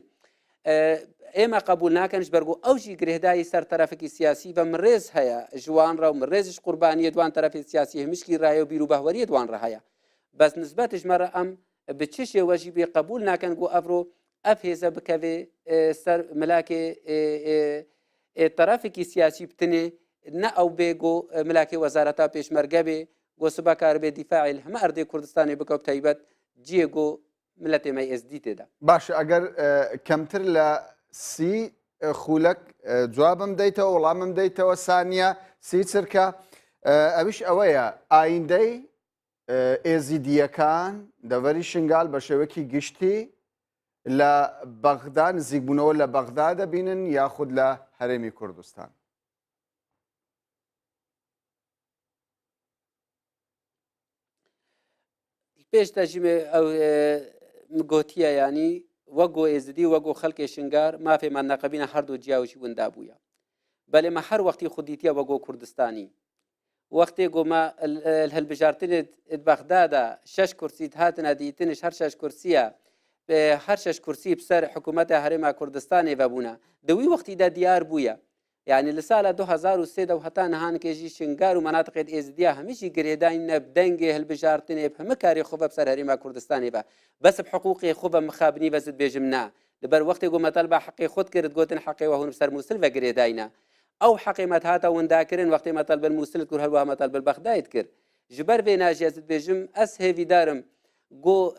ئێمە قبول ناکەنش بەرگۆ ئەو ژی گرێدایی سەر تەرەفێکی سیاسی بە من ڕێز هەیە ژوانڕە و من ڕێزش قوربانیە دوان تەرەفی سیاسی هەمیشکی ڕایە و بیر و بەهوەریە دوان ڕەهەیە بەس نسبەتش مەرە ئەم بە چ شێوەژی بێ قبول ناکەن گۆ ئەڤرۆ ئەف هێزە بکەوێ سەر ملاکێ تەرەفێکی سیاسی بتنێ نه ئەو بێگۆ ملاکێ وەزارەتا پێشمەرگە بێ گۆ سباکار بێ دیفاعی هەمە ئەردەی کوردستانی بکە و تایبەت جێگۆ ملەتی MSD تێدا باش ئەگەر کەمتر لە سی خولەک جوابم دەیتەوە وەڵامم دەیتەوە سانیە سی چرکە ئەویش ئەوەیە ئایندەی ئێزیدیەکان دەڤەری شنگال بە شێوەیەکی گشتی لە بەغدا نزیکبوونەوە لە بەغدا دەبینن یاخود لە هەرێمی کوردستان پێش دەژیمێ ئەو گۆتیە ینی وەگۆ ئێزدی وەگۆ خەڵکی شنگار مافێمان نەقەبینە هەردوو جیاوشی وندا بووە بەلێمە هەر وەختی خودیتە وەگۆ کوردستانی وەختێ گۆمە هەلبژارتنت بەغدادا 6 کورسیت هاتنە دیتنش هەر 6 کورسیە هەر 6 کورسی بسەر حکوومەتە هەرێما کوردستانی بەبوونە دەوی وەختیدا دیار بووە یعنی لە ساڵە 2003 و هەتا نەهانکێژی شنگار و مەناتقێت ئێزدیا هەمیشی گرێداینە بدەنگێ هەلبژارتنێ هەمە کاری خۆ بە بسەر هەرێما کوردستانی بە بەسب حقوقی خۆ بە مخابنی بەزت بێژم نا لەبەر وەختی گۆمەتەل بە حەقی خۆت کرد گوتن حەقی وەهون سەر مووسل بە گرێداینە ئەو حەقیمەت هاتە ونداکردن وەختی مەتەل بن مووسلت کرد هەروە مەتەل بە بەغدایت کرد ji ber vê najiyezit bêjim ez hêvîdarim got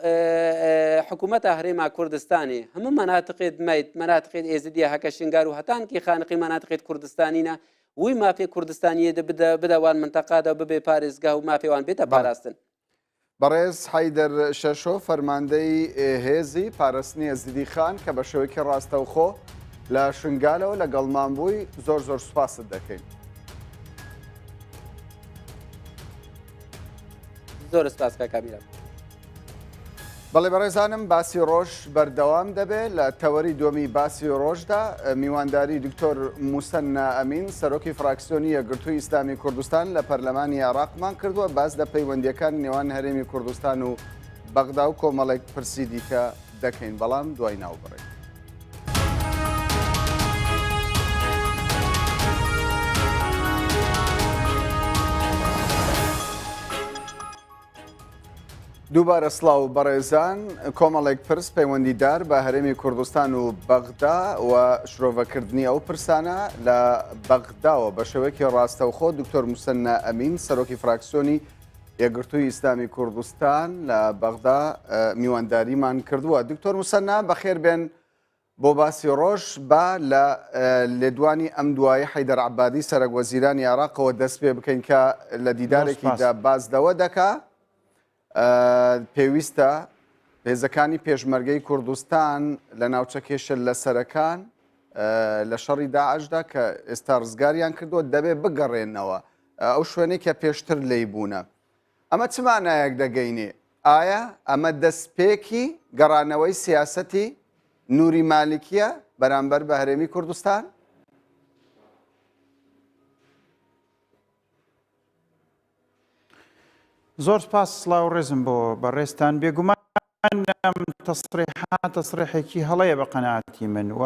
hikûmeta Herêma Kurdistanê hemû menatiqê dimeyt menatiqê êzidiya heke şingar û hetankî xaniqî menatiqê Kurdistanî ne wî mafê Kurdistaniyê de bide wan minteqa de bibe parêzgah û mafê wan bête parastin. بەڕێز حەیدەر شەشۆ فەرماندەی هێزی پاراستنی ئەزیدی خان کە بە شێوەیەکی ڕاستەوخۆ لە شنگالەوە لەگەڵمان بووی زۆر زۆر سوپاست دەکەین. زۆر سپاس کامیرە. بەڵێ بەڕێزانم باسی ڕۆژ بەردەوام دەبێت لە تەوەری دووەمی باسی ڕۆژدا میوانداری دکتۆر موسەنا ئەمین سەرۆکی فراکسیۆنی یەکگرتووی ئیسلامی کوردستان لە پەرلەمانی عێراقمان کردووە باس لە پەیوەندیەکان نێوان هەرێمی کوردستان و بەغدا و کۆمەڵێک پرسی دیکە دەکەین بەڵام دوای ناوبڕێت. دووبارە سڵاو بەڕێزان کۆمەڵێک پرس پەیوەندیدار بە هەرێمی کوردستان و بەغدا و شرۆڤەکردنی ئەو پرسانە لە بەغداوە بە شێوەیەکی ڕاستەوخۆ دکتۆر موسەنا ئەمین سەرۆکی فراکسیۆنی یەکگرتووی ئیسلامی کوردستان لە بەغدا میوانداریمان کردووە. دکتۆر موسەنا بەخێر بێن بۆ باسی ڕۆژ با لە لێدوانی ئەم دوایە حەیدەر عەبادی سەرۆکوەزیرانی عێراقەوە دەست پێ بکەین کە لە دیدارێکیدا بازدەوە دەکا پێویستە هێزەکانی پێشمەرگەی کوردستان لە ناوچە کێشە لە سەرەکان لە شەڕی داعشدا کە ئێستا ڕزگاریان کردووە دەبێت بگەڕێنەوە ئەو شوێنەی کە پێشتر لێی بوونە. ئەمە چ مانایەک دەگەینێ؟ ئایا ئەمە دەستپێکی گەڕانەوەی سیاسەتی نووری مالیکیە بەرامبەر بە هەرێمی کوردستان؟ زۆر سپاس سڵاو ڕێزم بۆ بەڕێستان بێگومان تەسڕێحێکی هەڵەیە بە قەناعەتی من و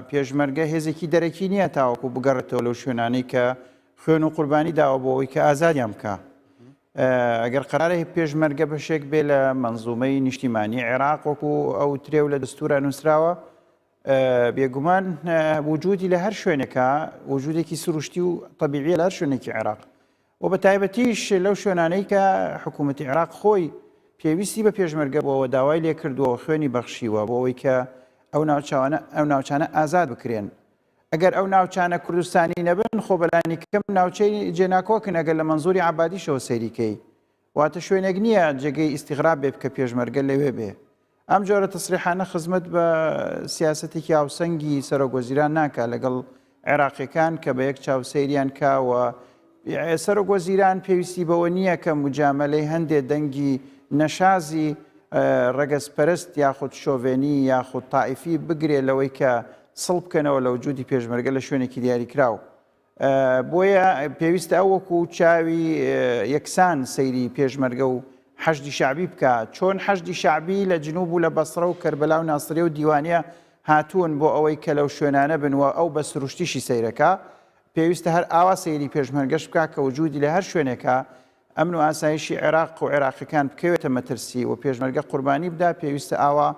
پێشمەرگە هێزێکی دەرەکی نییە تاوەکو بگەڕێتەوە لەو شوێنانەی کە خوێن و قوربانی داوە بۆ ئەوەی کە ئازادیان بکە. ئەگەر قەرارە پێشمەرگە بەشێک بێ لە مەنزومەی نیشتیمانی عێراق وەکو ئەو ترێو لە دەستورە نووسراوە بێگومان وجودی لە هەر شوێنێکە وجودێکی سروشتی و طبیعیە لە هەر شوێنێکی عێراق و بە تایبەتیش لەو شوێنانەی کە حکوومەتی عێراق خۆی پێویستی بە پێشمەرگە بۆەوە داوای لێ کردووە خوێنی بەخشیوە بۆ ئەوەی کە ئەو ناوچانە ئازاد بکرێن. ئەگەر ئەو ناوچانە کوردستانی نەبن خۆ بەلانی کەم ناوچەی جێناکۆکن ئەگەر لە مەنزوری عەبادیشەوە سەیریکەی واتە شوێنێک نییە جێگەی ئیستیغراب بێ بکە پێشمەرگە لەوێ بێ. ئەم جۆرە تەسریحانە خزمەت بە سیاسەتێکی هاوسەنگی سەرۆکوەزیران ناکە لەگەڵ عێراقیەکان کە بە یەک چاوسەیریان کاوە سەرۆکوەزیران پێویستی بەوە نییە کە مجاملەی هەندێک دەنگی نەشازی ڕەگەزپەرست یاخود شۆڤێنی یاخود تائیفی بگرێت لەوەی کە سڵ بکەنەوە لە وجودی پێشمەرگە لە شوێنێکی دیاریکراو. بۆیە پێویستە ئەو وەکو چاوی یەکسان سەیری پێشمەرگە و حەشدی شعبی بکە چۆن حەشدی شعبی لە جنوب و لە بەسڕە و کەربەلا و ناسریە و دیوانیە هاتوون بۆ ئەوەی کە لەو شوێنانە بنوە ئەو بە سروشتیشی سەیرەکە پێویستە هەر ئاوا سەیری پێشمەرگەش بکە کە وجودی لە هەر شوێنێکە ئەمن و ئاسایشی عێراق و عێراقیەکان بکەوێتە مەترسی و پێشمەرگە قوربانی بدا پێویستە ئاوا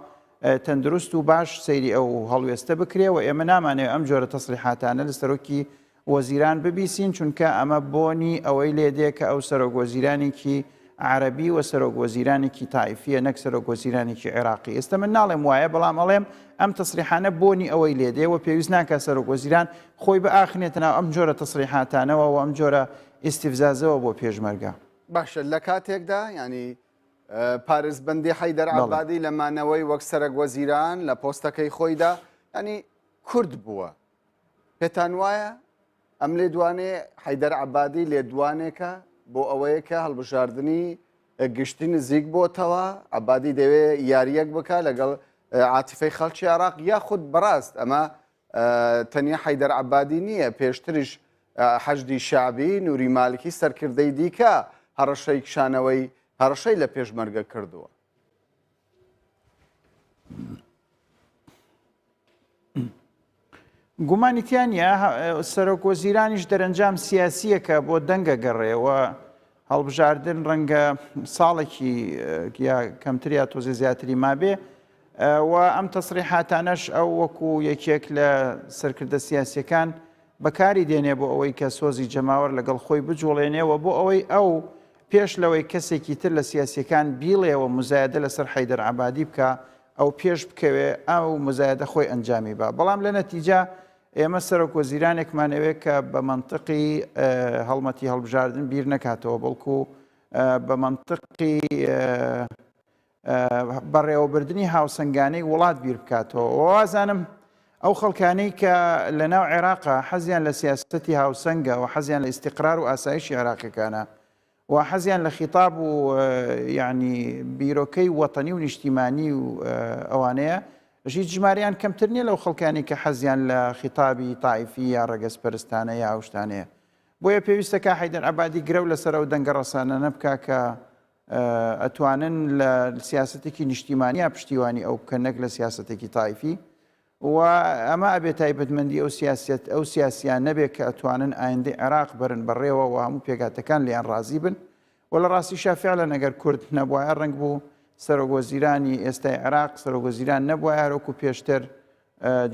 تەندروست و باش سەیری ئەو هەڵوێستە بکرێ و ئێمە نامانەوێت ئەم جۆرە تەسریحاتانە لە سەرۆکی وەزیران ببیسین چونکە ئەمە بۆنی ئەوەی لێدێ کە ئەو سەرۆک وەزیرانێکی عربی و سەرۆک وەزیرانێکی تایفیە نەک سەرۆک وەزیرانێکی عێراقی. ئێستا من ناڵێم وایە بەڵام ئەڵێم ئەم تەسریحانە بۆنی ئەوەی لێدێ و پێویست ناکە سەرۆک وەزیران خۆی بە ئاخنێتە ناو ئەم جۆرە تەسریحاتانەوە و ئەم جۆرە ئیستیفزازەوە بۆ پێشمەرگە. باشە لە کاتێکدا ینی پارێزبەندی حەیدەر عەبادی لەمانەوەی وەک سەرۆک وەزیران لە پۆستەکەی خۆیدا ینی کورد بووە. پێتان وایە ئەم لێدوانێ حەیدەر عەبادی لێدوانێکە بۆ ئەوەیە کە هەڵبژاردننی گشتی نزیک بۆتەوە عەبادی دەوێت یاریەک بکە لەگەڵ عاتیفەی خەڵکی عێراق یاخود بەڕاست ئەمە تەنیا حەیدەر عەبادی نییە پێشتریش حەشدی شعبی نووری مالکی سەرکردەی دیکە هەڕەشەی کشانەوەی هەڕەشەی لە پێشمەرگە کردووە. گومانیتیانە سەرۆک وەزیرانیش دەرەنجام سیاسیەکە بۆ دەنگە گەڕێەوە هەڵبژاردن ڕەنگە ساڵێکی یا کەمتریا تۆزی زیاتری مابێ و ئەم تەسریحاتانەش ئەو وەکو یەکێک لە سەرکردە سیاسیەکان بەکاری دێنێ بۆ ئەوەی کە سۆزی جەماوەر لەگەڵ خۆی بجوڵێنێەوە بۆ ئەوەی ئەو پێش لەوەی کەسێکی تر لە سیاسیەکان بیڵێەوە مزایدە لەسەر حەیدەر عەبادی بکە ئەو پێش بکەوێ ئەو مزایدە خۆی ئەنجامی بە. بەڵام لە نەتیجە ئێمە سەرۆک وەزیرانێکمانەوێت کە بە منطقی هەڵمەتی هەڵبژاردن بیر نەکاتەوە بەڵکو بە منطقی بەڕێوەبردننی هاوسەنگانەی وڵات بیر بکاتەوە. وازانم ئەو خەڵکانەی کە لە ناو عێراقا حەزیان لە سیاسەتی هاوسەنگە و حەزیان لە ئیستیقرار و ئاسایشی عێراقیەکانە و حەزیان لە خیتاب و یعنی بیرۆکەی وەتەنی و نیشتیمانی و ئەوانەیە ژی ژماریان کەمتر نیە لەو خەڵکانی کە حەزیان لە خیتابی تایفی یا ڕەگەزپەرستانە یا هاوشتانەیە. بۆیە پێویستەکە حەیدەر عەبادی گرە و لەسەر ئەو دەنگە ڕەسانەنە بکا کە ئەتوانن لە سیاسەتێکی نیشتیمانی یا پشتیوانی ئەو بکە نەک لە سیاسەتێکی تایفی و ئەمە ئەبێت تایبەتمەندی ئەو سیاسیان نەبێت کە ئەتوانن ئایندەی عێراق بەرن بەڕێوە و هەموو پێگاتەکان لێیان ڕازی بن و لە ڕاستی شافعلا ئەگەر کورد نەبووایە ڕنگ بوو سەرۆک وەزیرانی ئێستای عێراق سەرۆک وەزیران نەبووایە هەروەکو پێشتر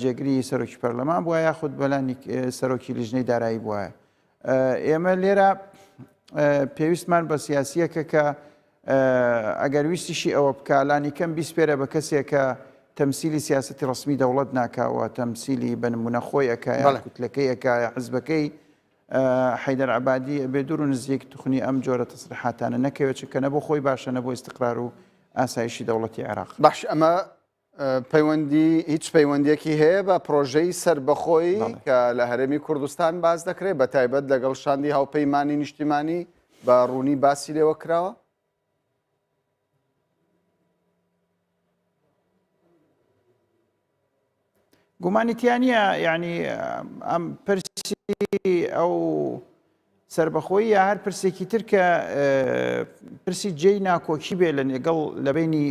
جێگری سەرۆکی پەرلەمان بووە یاخود بەلانی سەرۆکی لیژنەی دارایی بووایە. ئێمە لێرە پێویستمان بە سیاسیەکە کە ئەگەر ویستیشی ئەوە بکالانی کەم بیسپێرە بە کەسێکە تەمسیلی سیاسەتی ڕسمی دەوڵەت ناکاوە تەمسیلی بە نمونە خۆی ئەکا کوتلەکەی ئەکا حزبەکەی حەیدەر عەبادی بێ دوور و نزیک توخنی ئەم جۆرە تەسریحاتانە نەکەوێت چکە نەبوو خۆی باشە نەبوو ئیستیقرار و ئاسایشی دەوڵەتی عێراق. باش ئەمە پەیوەندی هیچ پەیوەندێکی هەیە بە پرۆژەی سربەخۆی کە لە هەرێمی کوردستان باز دەکرێت بە تایبەت لەگەڵ شاندی هاوپەیمانی نیشتیمانی بە ڕوونی باسی لێوە کراوە؟ گومانیتیانە یعنی ئەم پرسی ئەو سربەخۆی یا هەر پرسێکی تر کە پرسی جێی ناکۆکی بێ لە لەگەڵ لە بینی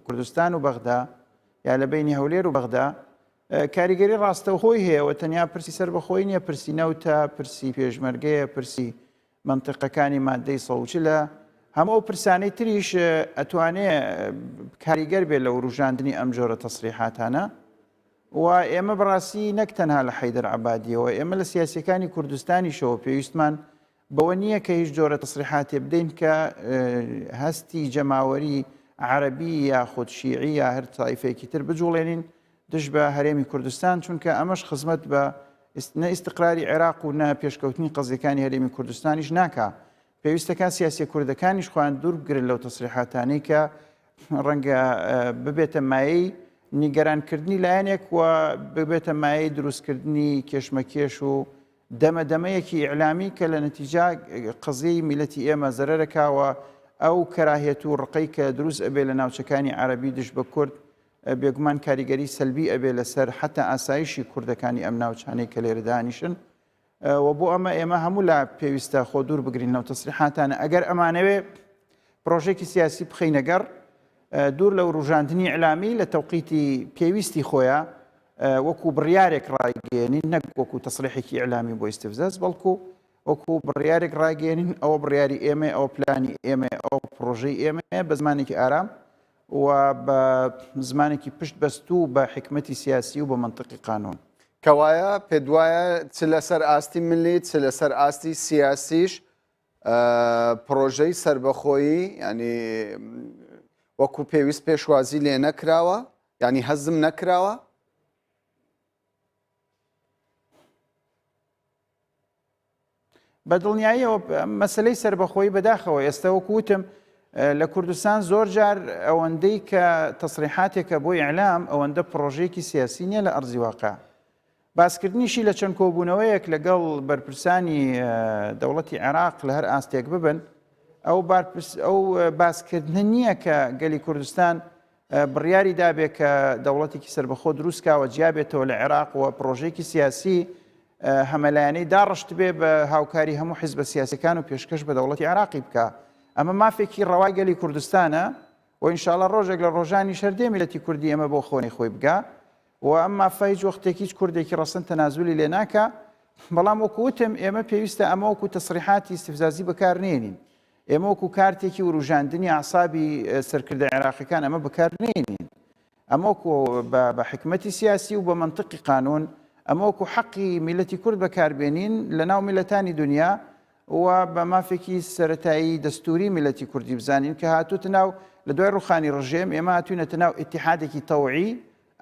کوردستان و بەغدا یا لە بینی هەولێر و بەغدا کاریگەری ڕاستەوخۆی هەیە و تەنیا پرسی سربەخۆی نییە پرسی نەوتە پرسی پێشمەرگەیە پرسی منطقەکانی مادەی سەوچ لە هەموو پرسانەی تریش ئەتوانێت کاریگەر بێت لە ڕوژاندنی ئەم جۆرە تەسریحاتانە و ئێمە بەڕاستی نەک تەنها لە حەیدەر عەبادیەوە ئێمە لە سیاسەکانی کوردستانیشەوە پێویستمان بەوە نییە کە هیچ جۆرە تەسریحاتێ بدەین کە هەستی جەماوەری عەرەبی یاخود شیعی یا هەر تایفەیەکی تر بجوڵێنین دژ بە هەرێمی کوردستان چونکە ئەمەش خزمەت بە نە ئیستیقراری عێراق و نە پێشکەوتنی قەزیەکانی هەرێمی کوردستانیش ناکا. پێویستەکان سیاسی کوردەکانیش خۆیان دوور بگرن لەو تەسریحاتانەی کە ڕەنگە ببێتە مایەی نیگەرانکردنی لایەنێک و ببێتە مایەی دروستکردنی کێشمەکێش و دەمەدەمەیەکی ئیعلامی کە لە نەتیجا قەزیەی میلەتی ئێمە زەرەرەکاوە ئەو کەراهێت و ڕقەی کە دروست ئەبێ لە ناوچەکانی عەرەبی دژ بە کورد بێگومان کاریگەری سەلبی ئەبێ لەسەر حتا ئاسایشی کوردەکانی ئەم ناوچانەی کە لێرە دانیشن و بۆ ئەمە ئێمە هەموو لا پێویستە خۆ دوور بگرین نەو تەسریحاتانە ئەگەر ئەمانەوێ پرۆژێکی سیاسی بخەینەگەڕ دوور لە ڕوژاندنی ئیعلامی لە تەوقیتی پێویستی خۆیە وەکو بڕیارێک ڕایگەێنین نەک وەکو تەسریحێکی ئیعلامی بۆ ئیستیفزاز بەڵکو وەکو بڕیارێک ڕایگەێنین ئەوە بڕیاری ئێمە ئەو پلانی ئێمە ئەو پرۆژەی ئێمە بە زمانێکی ئارام و بە زمانێکی پشت بەست و بە حکمەتی سیاسی و بە منطقی قانون. کەوایە پێ دوایە چ لەسەر ئاستی ملی چ لەسەر ئاستی سیاسیش پرۆژەی سربەخۆیی ینی وەکو پێویست پێشوازی لێ نەکراوە ینی هەزم نەکراوە. بە دڵنیاییەوە مەسلەی سربەخۆیی بەداخەوە ئێستا وەکوتم لە کوردستان زۆر جار ئەوەندەی کە تەسریحاتێکە بۆ ئیعلام ئەوەندە پرۆژەیەکی سیاسی نییە لە ئەرزی واقع. باسکردنیشی لە چەند کۆبوونەوەیەک لەگەڵ بەرپرسانی دەوڵەتی عێراق لە هەر ئاستێک ببن ئەو باسکردنە نییە کە گەلی کوردستان بڕیاری دابێت کە دەوڵەتێکی سربەخۆ دروستکاوە جیابێتەوە لە عێراق و پرۆژێکی سیاسی هەمەلایەنەی داڕشت بێ بە هاوکاری هەموو حیزبە سیاسەکان و پێشکەش بە دەوڵەتی عێراقی بکە. ئەمە مافێکی ڕەوای گەلی کوردستانە و ئینشاڵڵا ڕۆژێک لە ڕۆژانی شەردەی میلەتی کوردی ئەمە بۆ خۆنی خۆی بگا و ئەم مافە هیچ وەختێک هیچ کوردێکی ڕەسەن تەنازولی لێ ناکە. بەڵام وەکوتم ئێمە پێویستە ئەمە وەکو تەسریحاتی استیفزازی بەکارنێنین. ئێمە وەکو کارتێکی وروژاندنی عسابی سەرکردە عێراقیەکان ئەمە بەکارنێنین. ئەمە وەکو بە حکمەتی سیاسی و بە منطقی قانون ئەمە وەکو حەقی میلەتی کورد بەکاربێنین لە ناو میلەتانی دنیا و بە مافێکی سەرەتایی دەستوری میلەتی کوردی بزانین کە هاتووتە ناو لە دوای ڕوخانی ڕژێم ئێمە هاتوونەتە ناو ئیتیحادێکی تەوعی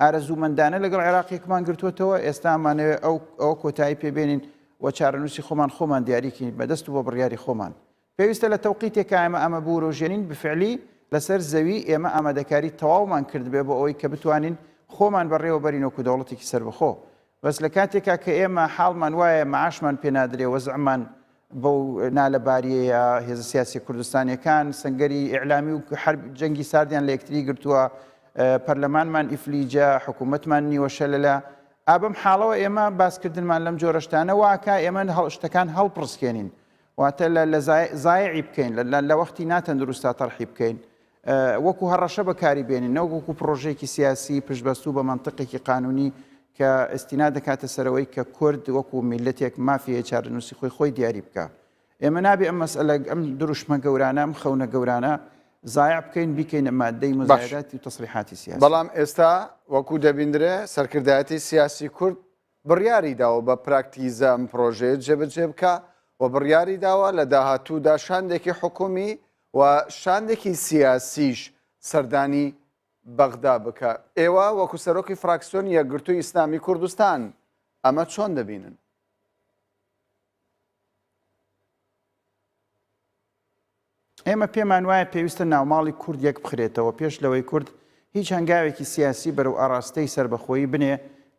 ئارەزوومەندانە لەگەڵ عێراقیەکمان گرتووەتەوە. ئێستا ئەمانەوێت ئەو کۆتایی پێبێنین و چارەنووسی خۆمان دیاریکەین بەدەست و بە بڕیاری خۆمان. پێویستە لە تەوقیتێکە ئەمە بوورۆژێنین بفعلی لەسەر زەوی ئێمە ئامادەکاری تەواومان کرد بێ بۆ ئەوەی کە بتوانین خۆمان بەڕێوە بەرین وەکو دەوڵەتێکی سەربەخۆ. بەس لە کاتێکا کە ئێمە حاڵمان وایە معاشمان پێنادرێ وەزعمان بەو نالەباریەیە هێزە سیاسی کوردستانیەکان سەنگەری ئیعلامی و جەنگی ساردیان لە یەکتری گرتووە پەرلەمانمان ئیفلیجە حکوومەتمان نیوەشە لەلا ئابم حاڵەوە ئێمە باسکردنمان لەم جۆرەشتانە واکە ئێمە شتەکان هەڵپڕسکێنین واتە لە زایعی بکەین لە وەختی ناتەن دروستە تەرحی بکەین وەکو هەڕەشە بەکاری بێنین نەوە وەکو پرۆژێکی سیاسی پشتبەست و بە منطقێکی قانونی کە ئەستینا دەکاتە سەرەوەی کە کورد وەکو میلەتێک مافیە چارەنووسی خۆی دیاری بکە. ئێمە نابێ ئەم مەسئلە ئەم دروشمە گەورانە ئەم خەونە گەورانە زایع بکەین بیکەینە مادەی مزایداتی و تەسریحاتی سیاسی. بەڵام ئێستا وەکو دەبیندرێ سەرکردایەتی سیاسی کورد بڕیاری داوە بە پراکتیزە ئەم پرۆژەیە جێبەجێ بکە و بڕیاری داوە لە داهاتوودا شاندێکی حکومی و شاندێکی سیاسیش سەردانی بەغدا بکە. ئێوە وەکو سەرۆکی فراکسیۆن یەکگرتووی ئیسلامی کوردستان ئەمە چۆن دەبینن؟ ئێمە پێمان وایە پێویستە ناوماڵی کورد یەک بخرێتەوە پێش لەوەی کورد هیچ هەنگاوێکی سیاسی بەرەو ئاراستەی سربەخۆیی بنێ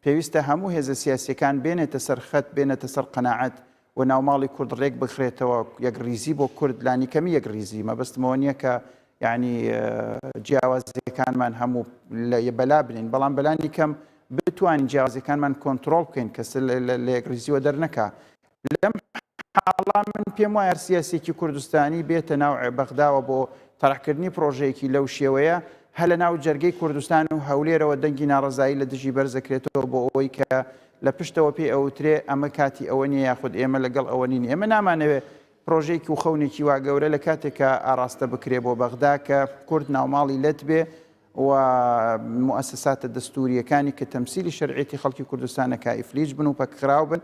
پێویستە هەموو هێزە سیاسیەکان بێنێتە سەر خەت بێنێتە سەر قەناعەت و ناوماڵی کورد ڕێک بخرێتەوە یەک ریزی بۆ کورد لانی کەمی یەک ریزی مەبەستمەوە نییە کە یعنی جیاوازیەکانمان هەموو بەلا بنین بەڵام بەلانی کەم بتوانین جیاوازیەکانمان کۆنتترۆل بکەین کەس لە یەک ریزیوە دەرنەکە. لەم حاڵا من پێم وایە سیاسێکی کوردستانی بێتە ناو بەغداوە بۆ تەڕحکردنی پرۆژەیەکی لەو شێوەیە هە لە ناو جەرگەی کوردستان و هەولێرەوە دەنگی ناڕزایی لە دژی بەرزەکرێتەوە بۆ ئەوەی کە لە پشتەوە پێی ئەوترێ ئەمە کاتی ئەوە نیە یاخود ئێمە لەگەڵ ئەوە نین ئێمە نامانەوێت پرۆژێکی و خەونێکی وا گەورە لە کاتێکە ئاراستە بکرێ بۆ بەغدا کە کورد ناوماڵی لەت بێ و موسساتە دەستوریەکانی کە تەمسیلی شەرعێتی خەڵکی کوردستانەکە ئیفلیج بن و پەکخراو بن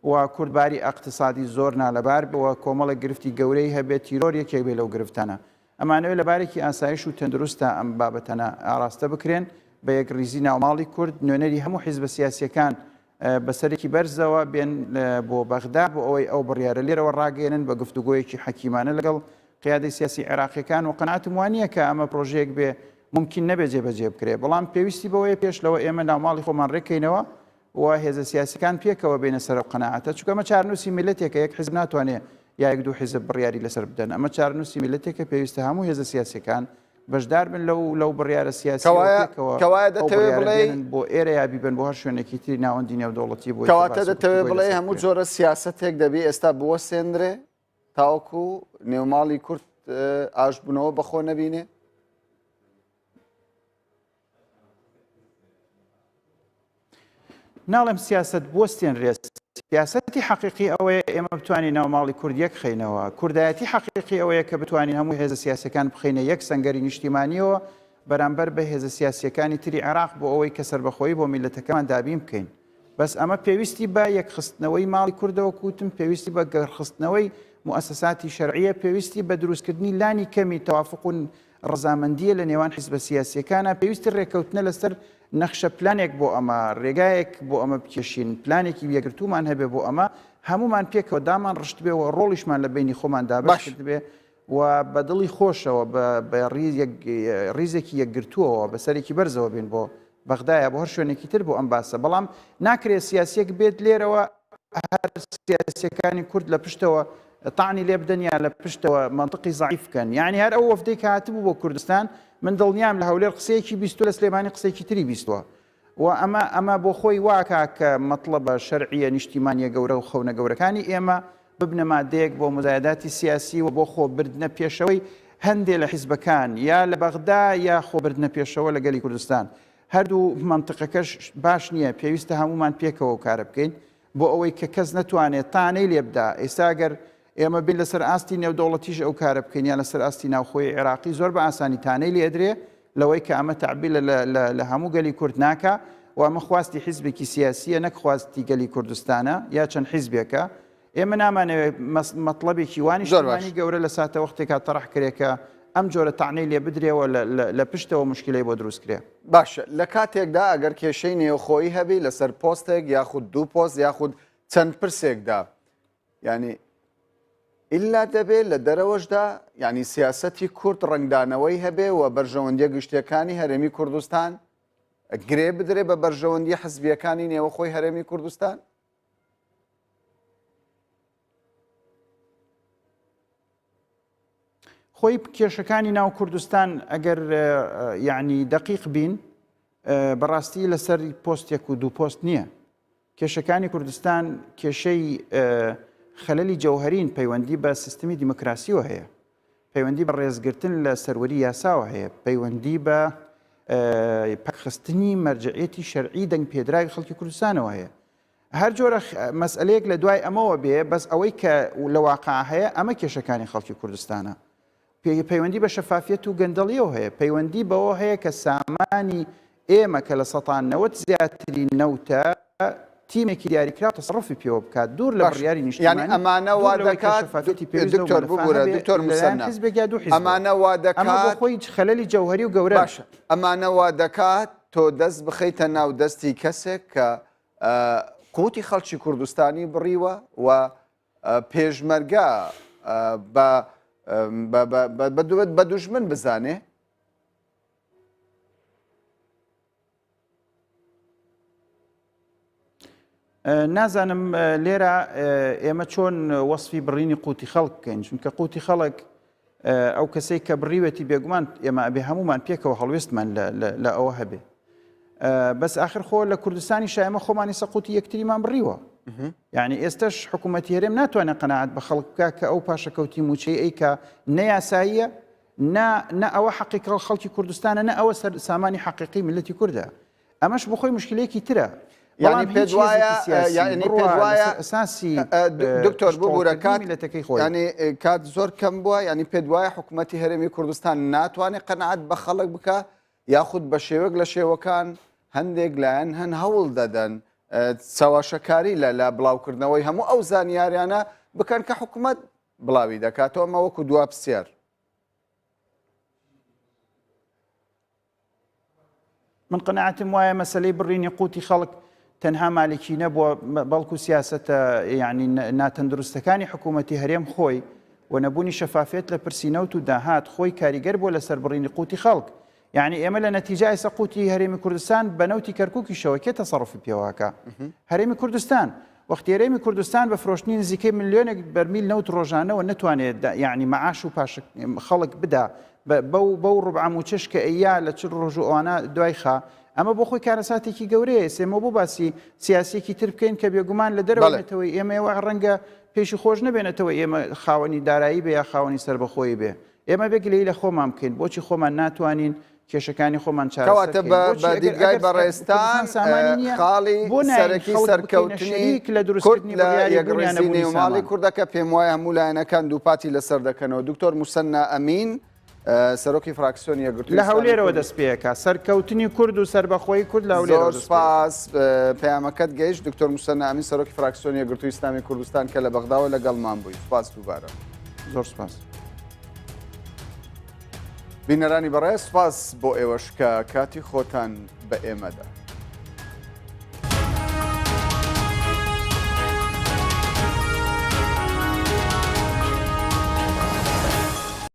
و کوردباری اقتصادی زۆر نالەبار بەوە کۆمەڵە گرفتی گەورەی هەبێت تیرۆر یەکێک بێ لەو گرفتانە ئەمانەوێت لەبارێکی ئاسایش و تەندروستە ئەم بابەتەنە ئاراستە بکرێن بە یەک ریزی ناوماڵی کورد نوێنەری هەموو حیزبە سیاسیەکان بەسەرێکی بەرزەوە بێن بۆ بەغدا بۆ ئەوەی ئەو بڕیارە لێرەوە ڕاگەێنن بە گفتوگۆیەکی حەکیمانە لەگەڵ قیادەی سیاسی عێراقیەکان و قەناعەتم وانە کە ئەمە پرۆژەیەک بێ ممکن نەبێت جێبەجێ بکرێ بەڵام پێویستی بەوەیە پێشلەوە ئێمە ناوماڵی خۆمان ڕێکەینەوە و هێزە سیاسیەکان پێکەوە بینە سەر قەناعەتە چونکە ئەمە چارەنووسی میلەتێکە یەک حیزب ناتوانێت یا یەک دوو حیزب بڕیاری لەسەر بدەن ئەمە چارەنووسی میلەتێکە پێویستە هەموو هێزە سیاسیەکان بەشدار بن لەو بڕیارە سیاسیەوە دەتەوێت بڵێن بۆ ئێرە یابی بن بۆ هەر شوێنێکی تری ناوەندی نێودەوڵەتی بۆ کەواتە دەتەوێت بڵێ هەموو جۆرە سیاسەتێک دەبێت ئێستا بووە سێندرێ تاوەکو نێوماڵی کورد ئاشبوونەوە بەخۆ نەبینێ؟ ناڵێم سیاست بوەستێنرێ سیاسەتی حەقیقی ئەوەیە ئێمە بتوانین ناوماڵی کورد یەک خەینەوە کوردایەتی حەقیقی ئەوەیە کە بتوانین هەموو هێزە سیاسەکان بخەینە یەک سەنگەری نیشتیمانیەوە بەرامبەر بە هێزە سیاسیەکانی تری عێراق بۆ ئەوەی کە سەربەخۆیی بۆ میلەتەکەمان دابین بکەین بەس ئەمە پێویستی بە یەکخستنەوەی ماڵی کوردەوە کوتم، پێویستی بە گەڕخستنەوەی مؤسساتی شەرعیە، پێویستی بە دروستکردنی لانی کەمی تەوافق و ڕزامەندیە لە نێوان حیزبە سیاسیەکانە، پێویستی ڕێکەوتنە لەسەر نەخشە پلانێک بۆ ئەمە، ڕێگایەک بۆ ئەمە بکێشین، پلانێکی یەکگرتومان هەبێ بۆ ئەمە، هەمومان پێکەوە دامان ڕشت بێ و ڕۆڵیشمان لە بینی خۆماندا بەشکرد بێ و بە دڵی خۆشەوە بە ڕیزێکی یەکگرتووەوە بەسەرێکی بەرزەوە بین بۆ بەغدایە بۆ هەر شوێنێکی تر بۆ ئەم باسە. بەڵام ناکرێت سیاسیەک بێت لێرەوە هەر سیاسیەکانی کورد لە پشتەوە تاعنی لێ بدەن یا لە پشتەوە منطقی ضعیف بکەن. یعنی هەر ئەو وەفدەی کە هاتبوو بۆ کوردستان من دڵنیام لە هەولێر قسەیەکی بیستوە لە سلێمانی قسەیەکی تری بیستوە و ئەمە بۆ خۆی واکە کە مەطلبە شەرعیە نیشتیمانیە گەورە و خەونە گەورەکانی ئێمە ببنە مادەیەک بۆ مزایداتی سیاسی و بۆ خۆبردنە پێشەوەی هەندێک لە حیزبەکان یا لە بەغدا یا خۆبردنە پێشەوە لەگەلی کوردستان. هەردوو منطقەکەش باش نییە، پێویستە هەمومان پێکەوە و کارە بکەین بۆ ئەوەی کە کەس نەتوانێت تانەی لێبدا. ئێستاگەر ئێمە بین لەسەر ئاستی نێودەوڵەتیش ئەو کارە بکەین یا لەسەر ئاستی ناوخۆی عێراقی زۆر بە ئاسانی تانەی لێدرێ لەوەی کە ئەمە تەعبیل لە هەموو گەلی کورد ناکە و ئەمە خواستی حیزبێکی سیاسیە نەک خواستی گەلی کوردستانە یا چەند حیزبێکە. ئێمە نامانەوێت مەطلبێکی وانیشتمانی گەورە لە ساتە وەختێکا تەڕەح کرێکە ئەم جۆرە تاعنەی لێ بدرێەوە لە پشتەوە مشکلەی بۆ دروست کرێ. باشە لە کاتێکدا ئەگەر کێشەی نێوخۆیی هەبی لەسەر پۆستێک یاخود دوو پۆست یاخود چەند پرسێکدا ینی ئللا دەبێت لە دەرەوەشدا ینی سیاسەتی کورد ڕنگدانەوەی هەبێ و بەرژەوەندیە گشتیەکانی هەرێمی کوردستان گرێ بدرێ بە بەرژەوەندی حزبیەکانی نێوەخۆی هەرێمی کوردستان؟ خۆی کێشەکانی ناو کوردستان ئەگەر یعنی دقیق بین بەڕاستی لەسەر پۆستێک و دوو پۆست نییە. کێشەکانی کوردستان کێشەی خەلەلی جەوهەرین پەیوەندی بە سیستمی دیموکراسیەوە هەیە، پەیوەندی بە ڕێزگرتن لە سەروەری یاساوە هەیە، پەیوەندی بە پەکخستنی مەرجعیەتی شەرعی دەنگ پێدراوی خەڵکی کوردستانەوە هەیە. هەر جۆرە مەسئلەیەک لە دوای ئەمەوە بێ بەس ئەوەی کە لە واقع هەیە ئەمە کێشەکانی خەڵکی کوردستانە. پەیوەندی بە شەفافیەت و گەندەڵیەوە هەیە، پەیوەندی بەوە هەیە کە سامانی ئێمە کە لە ١٩٠ زیاتری نەوتە تیمێکی دیاریکراوە تەسەڕوفی پێوە بکات دوور لە بڕیاری نیشتیمانی. یعنی ئەمانە وا دەکات دکتۆر ببوورە دکتۆر موسەنا ئەمانە وا دەکات خۆی خەلەلی جەوهەری و گەورە باشە ئەمانە وا دەکات تۆ دەست بخەیتە ناو دەستی کەسێک کە قوتی خەڵکی کوردستانی بڕیوە و پێشمەرگە بە دوژمن بزانێ. نازانم لێرە ئێمە چۆن وەصفی بڕینی قوتی خەڵک بکەین، چونکە قوتی خەڵک ئەو کەسەی کە بڕیوەتی بێگومان ئێمە ئەبێ هەمومان پێکەوە هەڵوێستمان لە ئەوە هەبێ. بەس آخر خۆ لە کوردستانی شایمە خۆمانی سەقوتی یەکتریمان بڕیوە. یعنی ئێستش حکوومەتی هەرێم ناتوانێت قەناعەت بە خەڵک بکات کە ئەو پاشەکەوتی موچەی ئەی کە نەیاساییە نە ئەوە حەقیقی خەڵکی کوردستانە نە ئەوە سامانی حەقیقی ملەتی کووردە. ئەمەش بۆ خۆی مشکلەیەکی ترە. یعنی پێت وایە ئەساسی دکتۆر ببوورە کاتەکەی خۆی ینی کات زۆر کەم بووە، ینی پێت وایە حکوومەتی هەرێمی کوردستان ناتوانێت قەناعەت بە خەڵک بکە یاخود بە شێوەک لە شێوەکان هەندێک لایەن هەن هەوڵ دەدەن چاواشەکاری لە بڵاوکردنەوەی هەموو ئەو زانیاریانە بکەن کە حکوومەت بڵاوی دەکاتەوە ئەمە وەکو دوا پرسیار. من قەناعەتم وایە مەسەلەی بڕینی قوتی خەڵک تەنها مالکی نەبووە بەڵکو سیاسەتە یعنی ناتەندروستەکانی حکوومەتی هەرێم خۆی و نەبوونی شەفافێت لە پرسیینەوت و داهات خۆی کاریگەر بۆ لەسەر بڕینی قوتی خەڵک. یعنی ئێمە لە نەتیجای سەقوتی هەرێمی کوردستان بە نەوتی کەرکووکیشەوە کێ تەسەڕوفی پێواکە؟ هەرێمی کوردستان. وەختی هەرێمی کوردستان بە فرۆشتنی نزیکەی ملیۆنێک بەرمیل نەوت ڕۆژانەوە نەتوانێت یعنی مەعاش و پاش خەڵک بدا بەو ڕوبعاموچەش کە ئەیا لە چ ڕۆژ و ئەوانە دوای خا ئەمە بۆ خۆی کارەساتێکی گەورەیە. سێمە بۆ باسی سیاسێکی تر بکەین کە بێگومان لە دەرەوەێتەوەی ئێمە ێوە ڕەنگە پێشی خۆش نبێنێتەوە ئێمە خاوەنی دارایی بێ یا خاوەنی سربەخۆی بێ. ئێمە بێگلەی لە خۆمان بکەین بۆچی خۆمان ناتوانین کێشەکانی خۆمان چاواتە بە دیدگای بەڕێستان خاڵی سەرەکی سەرکەوتنی کورد لە یەکڕێزی نێوماڵی کوردەکە پێم وایە هەموو لایەنەکان دووپاتی لەسەر دەکەنەوە. دکتۆر موسەنا ئەمین سەرۆکی فراکسیۆن یەکگرتووی لە هەولێرەوە دەست پێەکە سەرکەوتنی کورد و سربەخۆی کورد لە زۆر هەولێرەوە سپاس پەیامەکەت گەیشت دکتۆر موسە نامی سەرۆکی فراکسیۆن یەکگرتووی ئیسلامی کوردستان کە لە بەغداوە لەگەڵمان بووی سپاس دووبارە زۆر سپاس. بینەرانی بەڕێز سپاس بۆ ئێوەش کە کاتی خۆتان بە ئێمەدا.